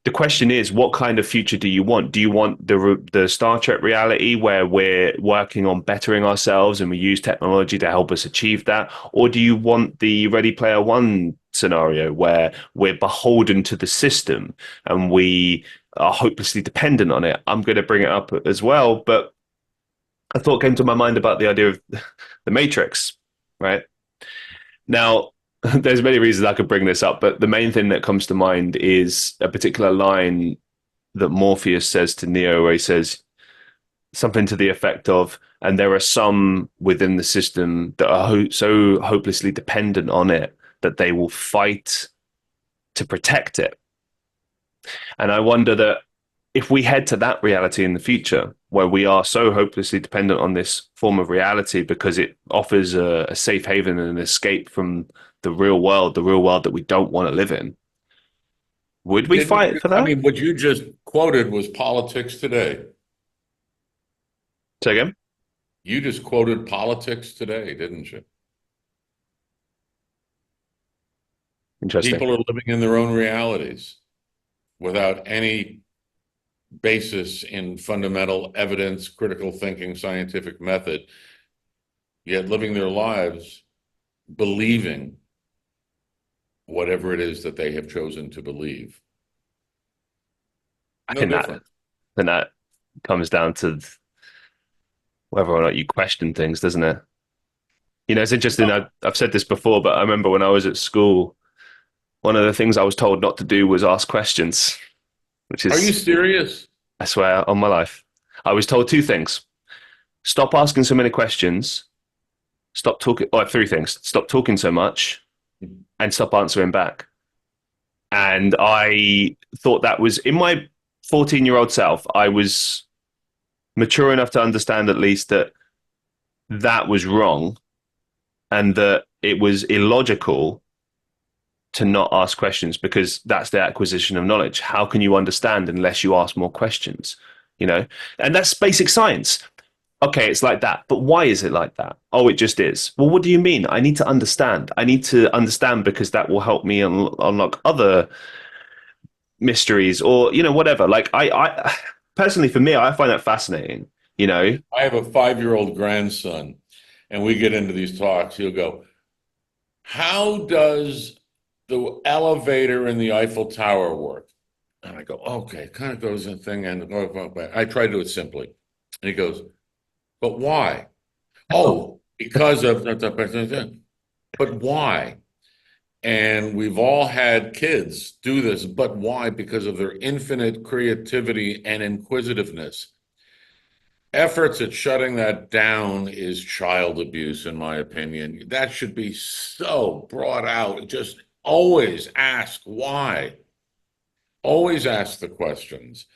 the question is, what kind of future do you want? Do you want the Star Trek reality where we're working on bettering ourselves and we use technology to help us achieve that? Or do you want the Ready Player One scenario where we're beholden to the system and we are hopelessly dependent on it? I'm going to bring it up as well, but a thought came to my mind about the idea of the Matrix, right? Now, there's many reasons I could bring this up, but the main thing that comes to mind is a particular line that Morpheus says to Neo, where he says, something to the effect of, and there are some within the system that are so hopelessly dependent on it that they will fight to protect it. And I wonder that if we head to that reality in the future, where we are so hopelessly dependent on this form of reality because it offers a safe haven and an escape from the real world that we don't want to live in, would we Didn't fight you? for I that? mean, what you just quoted was politics today. Say again? You just quoted politics today, didn't you? Interesting. People are living in their own realities without any basis in fundamental evidence, critical thinking, scientific method, yet living their lives believing whatever it is that they have chosen to believe. I No think that different. then that comes down to whether or not you question things, doesn't it? You know, it's interesting. I've said this before, but I remember when I was at school, one of the things I was told not to do was ask questions, which Are you is, serious? I swear, on my life. I was told two things: stop asking so many questions, stop talking, or three things: stop talking so much, and stop answering back. And I thought that was in my 14-year-old self, I was mature enough to understand at least that that was wrong and that it was illogical to not ask questions because that's the acquisition of knowledge. How can you understand unless you ask more questions? You know, and that's basic science. Okay, it's like that, but why is it like that? Oh, it just is. Well, what do you mean? I need to understand. I need to understand because that will help me unlock other mysteries or whatever. Like I personally, for me, I find that fascinating. You know, I have a 5-year-old grandson, and we get into these talks. He'll go, how does the elevator in the Eiffel Tower work? And I go, okay, it kind of goes in thing. And I try to do it simply. And he goes, but why? Oh, because of, but why? And we've all had kids do this, but why? Because of their infinite creativity and inquisitiveness. Efforts at shutting that down is child abuse, in my opinion. That should be so brought out. Just always ask why. Always ask the questions.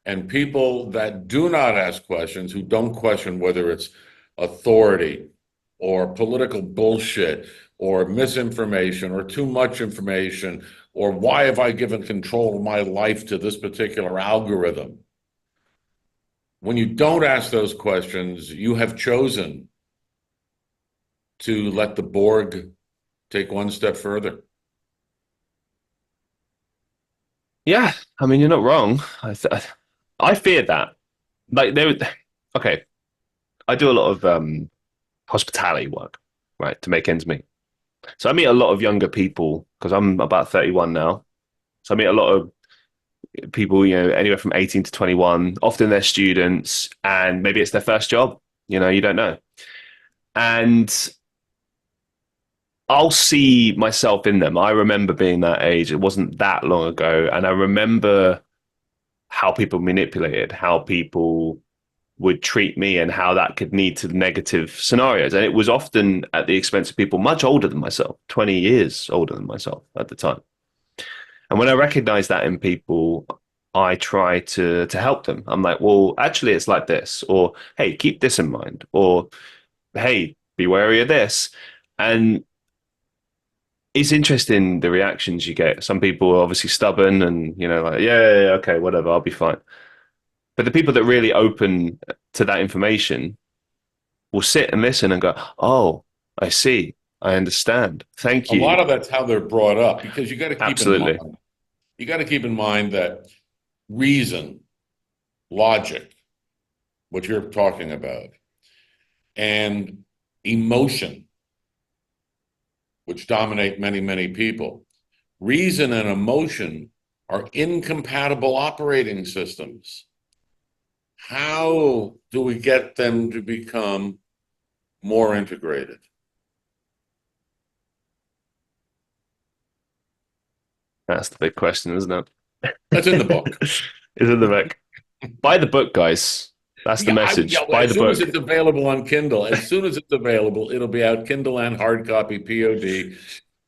And people that do not ask questions, who don't question whether it's authority or political bullshit or misinformation or too much information or why have I given control of my life to this particular algorithm? When you don't ask those questions, you have chosen to let the Borg take one step further. yeah. I mean, you're not wrong. I fear that. Like there, okay. I do a lot of hospitality work, right, to make ends meet. So I meet a lot of younger people because I'm about 31 now. So I meet a lot of people, anywhere from 18 to 21. Often they're students, and maybe it's their first job. You don't know. And I'll see myself in them. I remember being that age. It wasn't that long ago. And I remember how people manipulated, how people would treat me, and how that could lead to negative scenarios. And it was often at the expense of people much older than myself, 20 years older than myself at the time. And when I recognize that in people, I try to help them. I'm like, well, actually, it's like this, or hey, keep this in mind, or hey, be wary of this. And it's interesting the reactions you get. Some people are obviously stubborn and, like, yeah, okay, whatever, I'll be fine. But the people that really open to that information will sit and listen and go, oh, I see. I understand. Thank A lot you. of that's how they're brought up because you got to keep in Absolutely. mind, you got to keep in mind that reason, logic, what you're talking about, and emotion, which dominate many, many people. Reason and emotion are incompatible operating systems. How do we get them to become more integrated? That's the big question, isn't it? That's in the book. Is in the book. Buy the book, guys. That's the Yeah, message. well, Buy as the soon as book. it's available on Kindle, as soon as it's available, it'll be out Kindle and hard copy POD.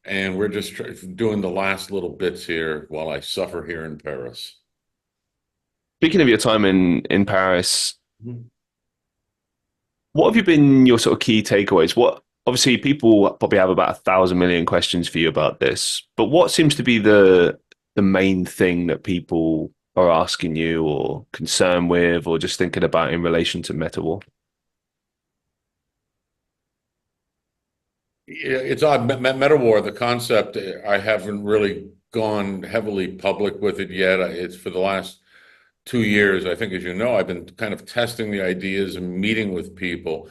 And we're just doing the last little bits here while I suffer here in Paris. Speaking of your time in Paris, Mhm. what have you been your sort of key takeaways? What obviously people probably have about 1,000 million questions for you about this, but what seems to be the main thing that people are asking you or concerned with or just thinking about in relation to Metawar? Yeah, it's odd. Metawar, the concept, I haven't really gone heavily public with it yet. It's for the last 2 years. I think, as you know, I've been kind of testing the ideas and meeting with people,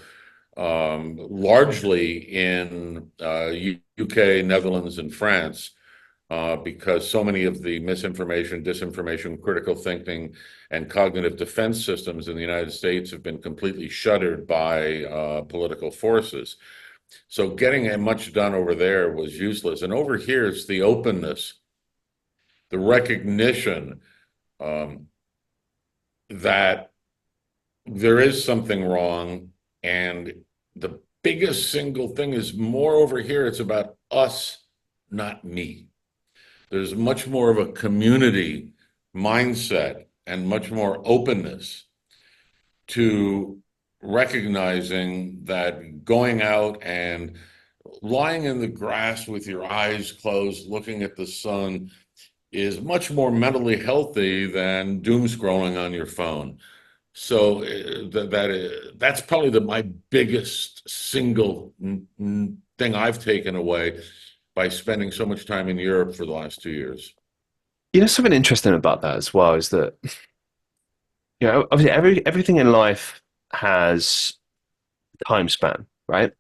largely in UK, Netherlands, and France, because so many of the misinformation, disinformation, critical thinking, and cognitive defense systems in the United States have been completely shuttered by political forces. So getting much done over there was useless. And over here, it's the openness, the recognition um, that there is something wrong. And the biggest single thing is more over here, it's about us, not me. There's much more of a community mindset and much more openness to recognizing that going out and lying in the grass with your eyes closed, looking at the sun, is much more mentally healthy than doom scrolling on your phone. So that's probably my biggest single thing I've taken away by spending so much time in Europe for the last 2 years. You know, something interesting about that as well is that, you know, obviously everything in life has time span, right?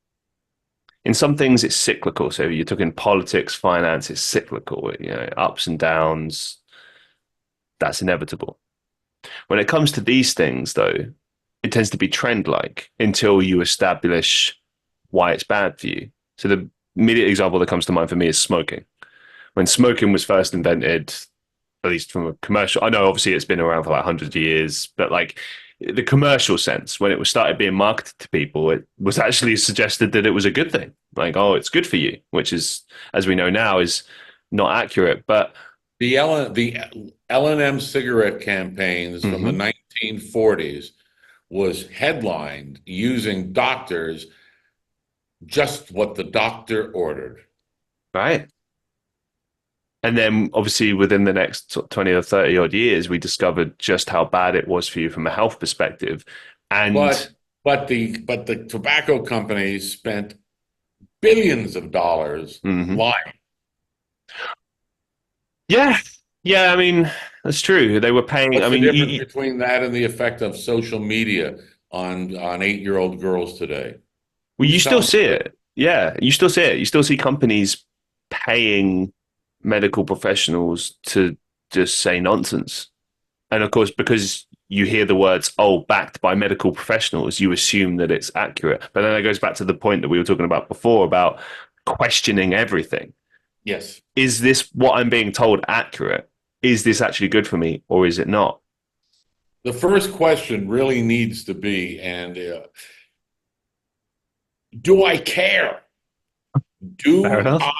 In some things it's cyclical. So you're talking politics, finance, it's cyclical, you know, ups and downs, that's inevitable. When it comes to these things, though, it tends to be trend like until you establish why it's bad for you. So the immediate example that comes to mind for me is smoking. When smoking was first invented, at least from a commercial, I know obviously it's been around for like hundreds of years, but like the commercial sense, when it was started being marketed to people, it was actually suggested that it was a good thing. Like, oh, it's good for you, which is, as we know now, is not accurate. But The L&M cigarette campaigns from the mhm, 1940s was headlined using doctors, just what the doctor ordered. right. And then obviously within the next 20 or 30 odd years, we discovered just how bad it was for you from a health perspective. And But but the tobacco companies spent billions of dollars mhm. lying. Yeah, yeah, I mean, that's true. They were paying, I What's the mean, difference between that and the effect of social media on 8-year-old girls today? well, you Who's still telling see the truth? it. Yeah, you still see it. You still see companies paying medical professionals to just say nonsense. And of course, because you hear the words, oh, backed by medical professionals, you assume that it's accurate. But then it goes back to the point that we were talking about before about questioning everything. Yes. Is this what I'm being told accurate? Is this actually good for me or is it not? The first question really needs to be, and do I care? Fair Do enough. I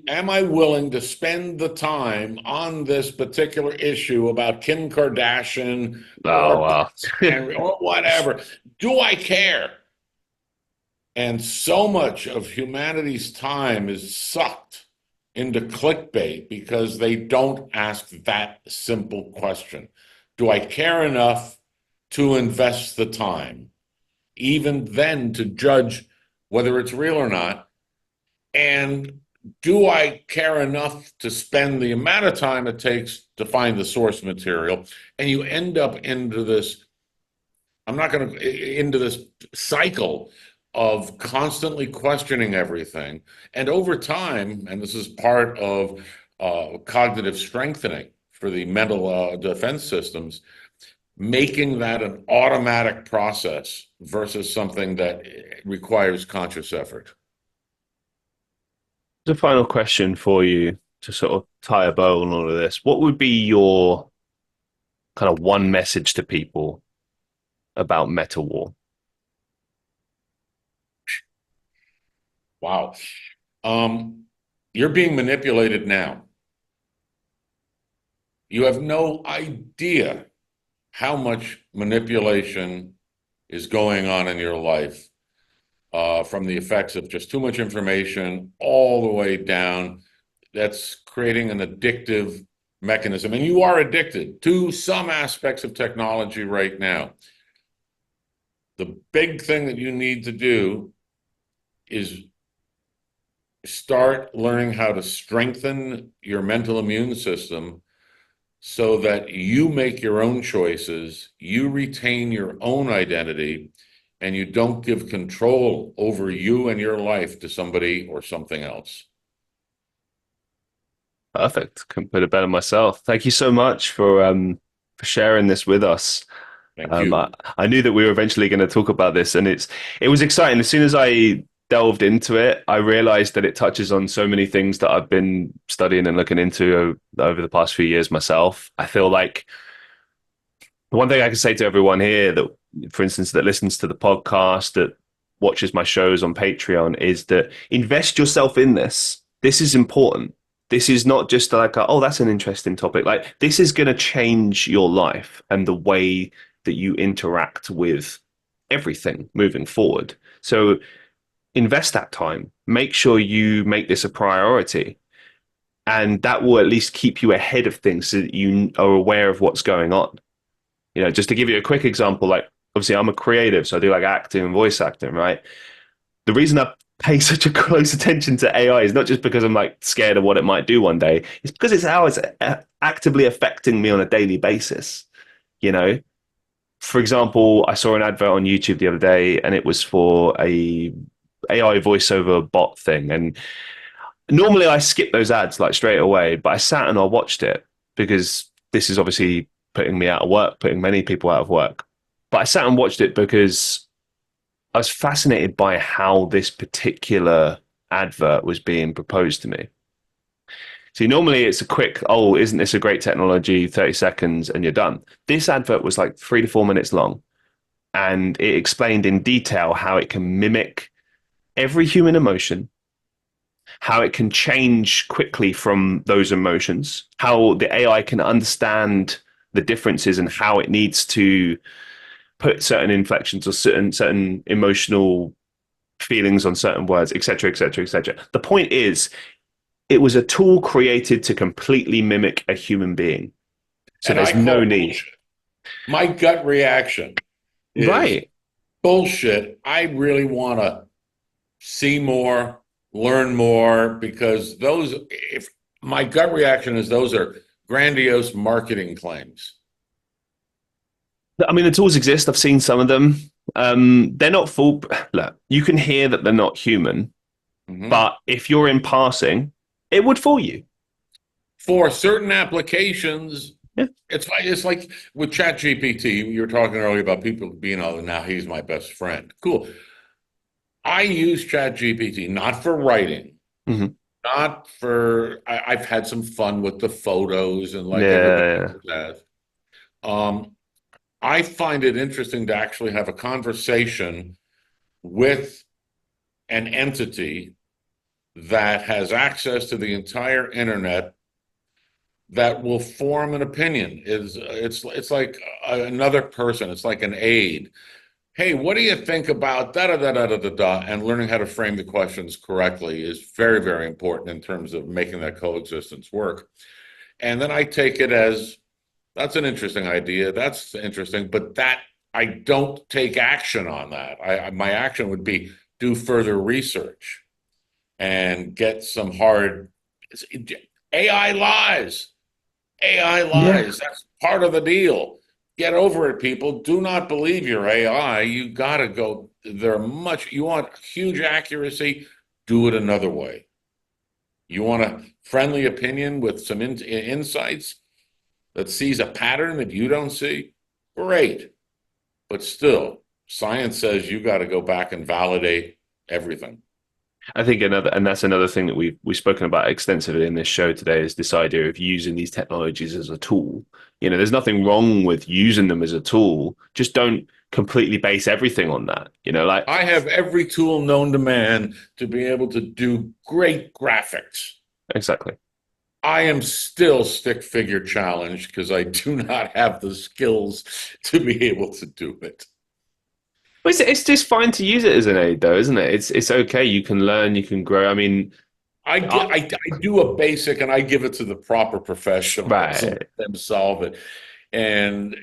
am I willing to spend the time on this particular issue about Kim Kardashian Oh, or wow. Prince Henry or whatever? Do I care? And so much of humanity's time is sucked into clickbait because they don't ask that simple question. Do I care enough to invest the time? Even then, to judge whether it's real or not. And do I care enough to spend the amount of time it takes to find the source material? And you end up into this, I'm not going to, into this cycle of constantly questioning everything. And over time, and this is part of cognitive strengthening for the mental defense systems, making that an automatic process versus something that requires conscious effort. The final question for you to sort of tie a bow on all of this. What would be your kind of one message to people about Metawar? Wow. Um, you're being manipulated now. You have no idea how much manipulation is going on in your life, from the effects of just too much information all the way down. That's creating an addictive mechanism. And you are addicted to some aspects of technology right now. The big thing that you need to do is start learning how to strengthen your mental immune system so that you make your own choices, you retain your own identity, and you don't give control over you and your life to somebody or something else. Perfect. Couldn't put it better myself. Thank you so much for sharing this with us. Thank Um, I, you. I knew that we were eventually going to talk about this, and it was exciting. As soon as I delved into it, I realized that it touches on so many things that I've been studying and looking into over the past few years myself. I feel like the one thing I can say to everyone here that, for instance, that listens to the podcast, that watches my shows on Patreon, is that invest yourself in this. This is important. This is not just like, oh, that's an interesting topic. Like, this is going to change your life and the way that you interact with everything moving forward. So invest that time. Make sure you make this a priority. And that will at least keep you ahead of things so that you are aware of what's going on. Just to give you a quick example, like obviously I'm a creative, so I do like acting and voice acting, right? The reason I pay such a close attention to AI is not just because I'm like scared of what it might do one day. It's because it's how it's actively affecting me on a daily basis. You know, for example, I saw an advert on YouTube the other day, and it was for a AI voiceover bot thing. And normally I skip those ads like straight away, but I sat and I watched it because this is obviously putting me out of work, putting many people out of work. But I sat and watched it because I was fascinated by how this particular advert was being proposed to me. See, normally it's a quick, oh, isn't this a great technology? 30 seconds and you're done. This advert was like 3 to 4 minutes long, and it explained in detail how it can mimic every human emotion, how it can change quickly from those emotions, how the AI can understand the differences and how it needs to put certain inflections or certain emotional feelings on certain words, etc., etc., etc. The point is, it was a tool created to completely mimic a human being. So And I there's no call need. bullshit. My gut reaction is Right. bullshit. I really want to see more, learn more, because if my gut reaction is those are grandiose marketing claims. I mean, the tools exist. I've seen some of them. They're not full. Look, you can hear that they're not human, Mhm. but if you're in passing, it would fool you. For certain applications, Yeah. it's like with ChatGPT. You were talking earlier about people being, oh, now he's my best friend. Cool. I use ChatGPT not for writing, Mm-hmm. not for. I've had some fun with the photos and like everybody Yeah. else has. Um, I find it interesting to actually have a conversation with an entity that has access to the entire internet that will form an opinion. It's like another person. It's like an aide. Hey, what do you think about da da da da da da da? And learning how to frame the questions correctly is very, very important in terms of making that coexistence work. And then I take it as that's an interesting idea. That's interesting, but that I don't take action on that. My action would be do further research and get some hard AI lies. AI Yeah. lies. That's part of the deal. Get over it, people. Do not believe your AI. You got to go. You want huge accuracy, do it another way. You want a friendly opinion with some insights that sees a pattern that you don't see? Great. But still, science says you got to go back and validate everything. I think that's another thing that we've spoken about extensively in this show today is this idea of using these technologies as a tool. There's nothing wrong with using them as a tool. Just don't completely base everything on that. You know, like I have every tool known to man to be able to do great graphics. exactly. I am still stick figure challenged because I do not have the skills to be able to do it. But it's just fine to use it as an aid, though, isn't it? It's okay. You can learn, you can grow. I mean, I do a basic and I give it to the proper professionals and right. let them solve it. And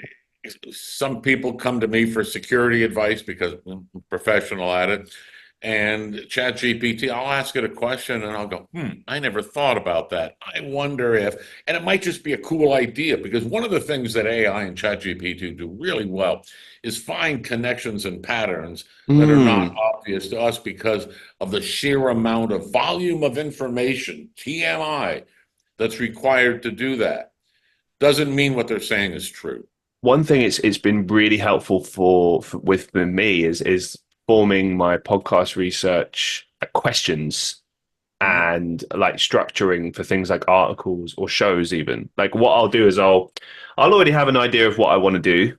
some people come to me for security advice because I'm professional at it. And ChatGPT, I'll ask it a question and I'll go, I never thought about that. I wonder if, and it might just be a cool idea because one of the things that AI and ChatGPT do really well is find connections and patterns that are not Mm. obvious to us because of the sheer amount of volume of information, TMI, that's required to do that. Doesn't mean what they're saying is true. One thing it's been really helpful for with me is forming my podcast research questions Mhm. and like structuring for things like articles or shows even. Like what I'll do is I'll already have an idea of what I want to do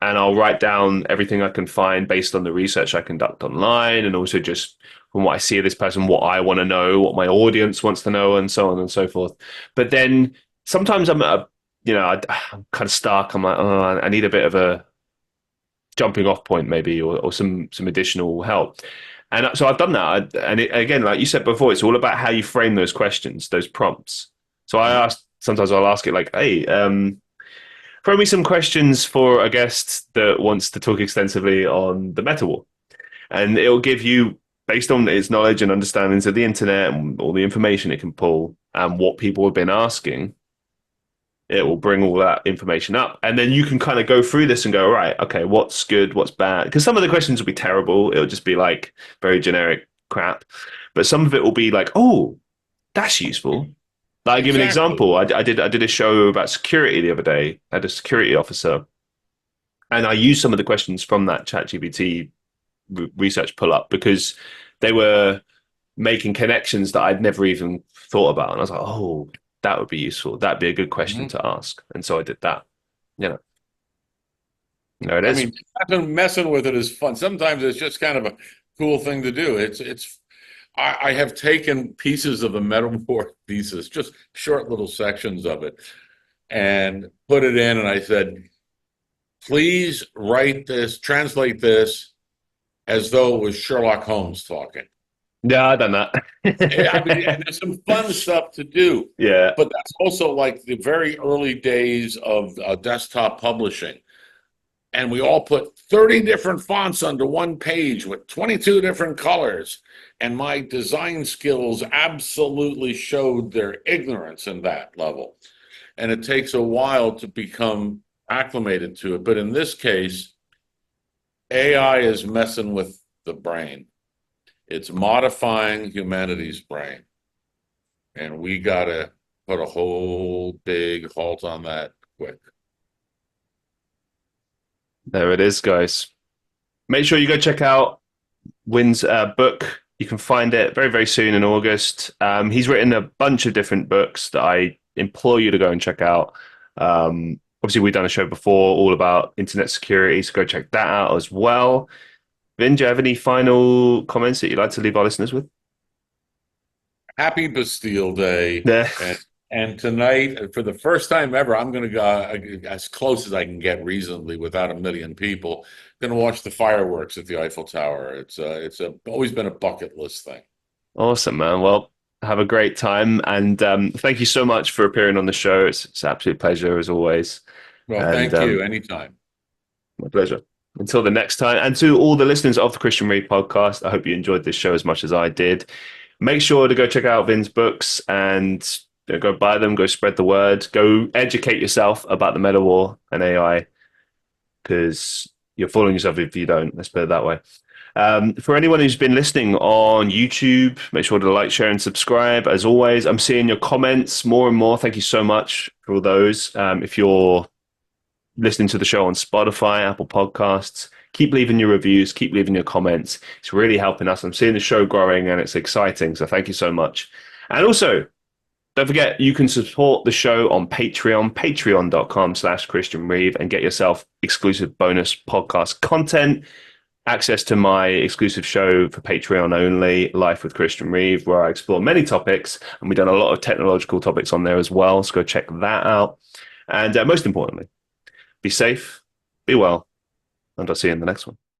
and I'll write down everything I can find based on the research I conduct online and also just from what I see of this person, what I want to know, what my audience wants to know, and so on and so forth. But then sometimes I'm at a, I'm kind of stuck. I'm like, oh, I need a bit of a jumping off point maybe or some additional help. And so I've done that. And again, like you said before, it's all about how you frame those questions, those prompts. So sometimes I'll ask it like, hey, throw me some questions for a guest that wants to talk extensively on the Metawar. And it'll give you, based on its knowledge and understandings of the internet and all the information it can pull and what people have been asking, it will bring all that information up. And then you can kind of go through this and go, right, okay, what's good, what's bad? Because some of the questions will be terrible. It'll just be like very generic crap. But some of it will be like, oh, that's useful. Like, I'll give an Exactly. example. I did a show about security the other day. I had a security officer, and I used some of the questions from that ChatGPT research pull up because they were making connections that I'd never even thought about. And I was like, oh, that would be useful. That'd be a good question Mhm. to ask. And so I did that. You know, there it I is. mean, messing with it is fun. Sometimes it's just kind of a cool thing to do. I have taken pieces of the metaphor thesis, just short little sections of it, and put it in, and I said, please write this, translate this as though it was Sherlock Holmes talking. Yeah, I've done I mean, that. and there's some fun stuff to do, Yeah. but that's also like the very early days of desktop publishing. And we all put 30 different fonts onto one page with 22 different colors. And my design skills absolutely showed their ignorance in that level. And it takes a while to become acclimated to it. But in this case, AI is messing with the brain. It's modifying humanity's brain. And we got to put a whole big halt on that quick. There it is, guys. Make sure you go check out Winn's book. You can find it very, very soon in August. He's written a bunch of different books that I implore you to go and check out. Obviously, we've done a show before all about internet security, so go check that out as well. Vin, do you have any final comments that you'd like to leave our listeners with? Happy Bastille Day. Yeah. And tonight, for the first time ever, I'm going to go as close as I can get reasonably without a million people. Going to watch the fireworks at the Eiffel Tower. Always been a bucket list thing. Awesome, man. Well, have a great time. And thank you so much for appearing on the show. It's an absolute pleasure as always. Well, And thank you. Anytime. my pleasure. Until the next time. And to all the listeners of the Christian Reeve podcast, I hope you enjoyed this show as much as I did. Make sure to go check out Vin's books and go buy them, go spread the word, go educate yourself about the meta war and AI because you're fooling yourself if you don't. Let's put it that way. For anyone who's been listening on YouTube, make sure to like, share, and subscribe. As always, I'm seeing your comments more and more. Thank you so much for all those. If you're listening to the show on Spotify, Apple Podcasts, keep leaving your reviews, keep leaving your comments. It's really helping us. I'm seeing the show growing and it's exciting. So thank you so much. And also, Don't forget, you can support the show on Patreon, patreon.com/Christian Reeve, and get yourself exclusive bonus podcast content, access to my exclusive show for Patreon only, Life with Christian Reeve, where I explore many topics, and we've done a lot of technological topics on there as well. So go check that out. And most importantly, be safe, be well, and I'll see you in the next one.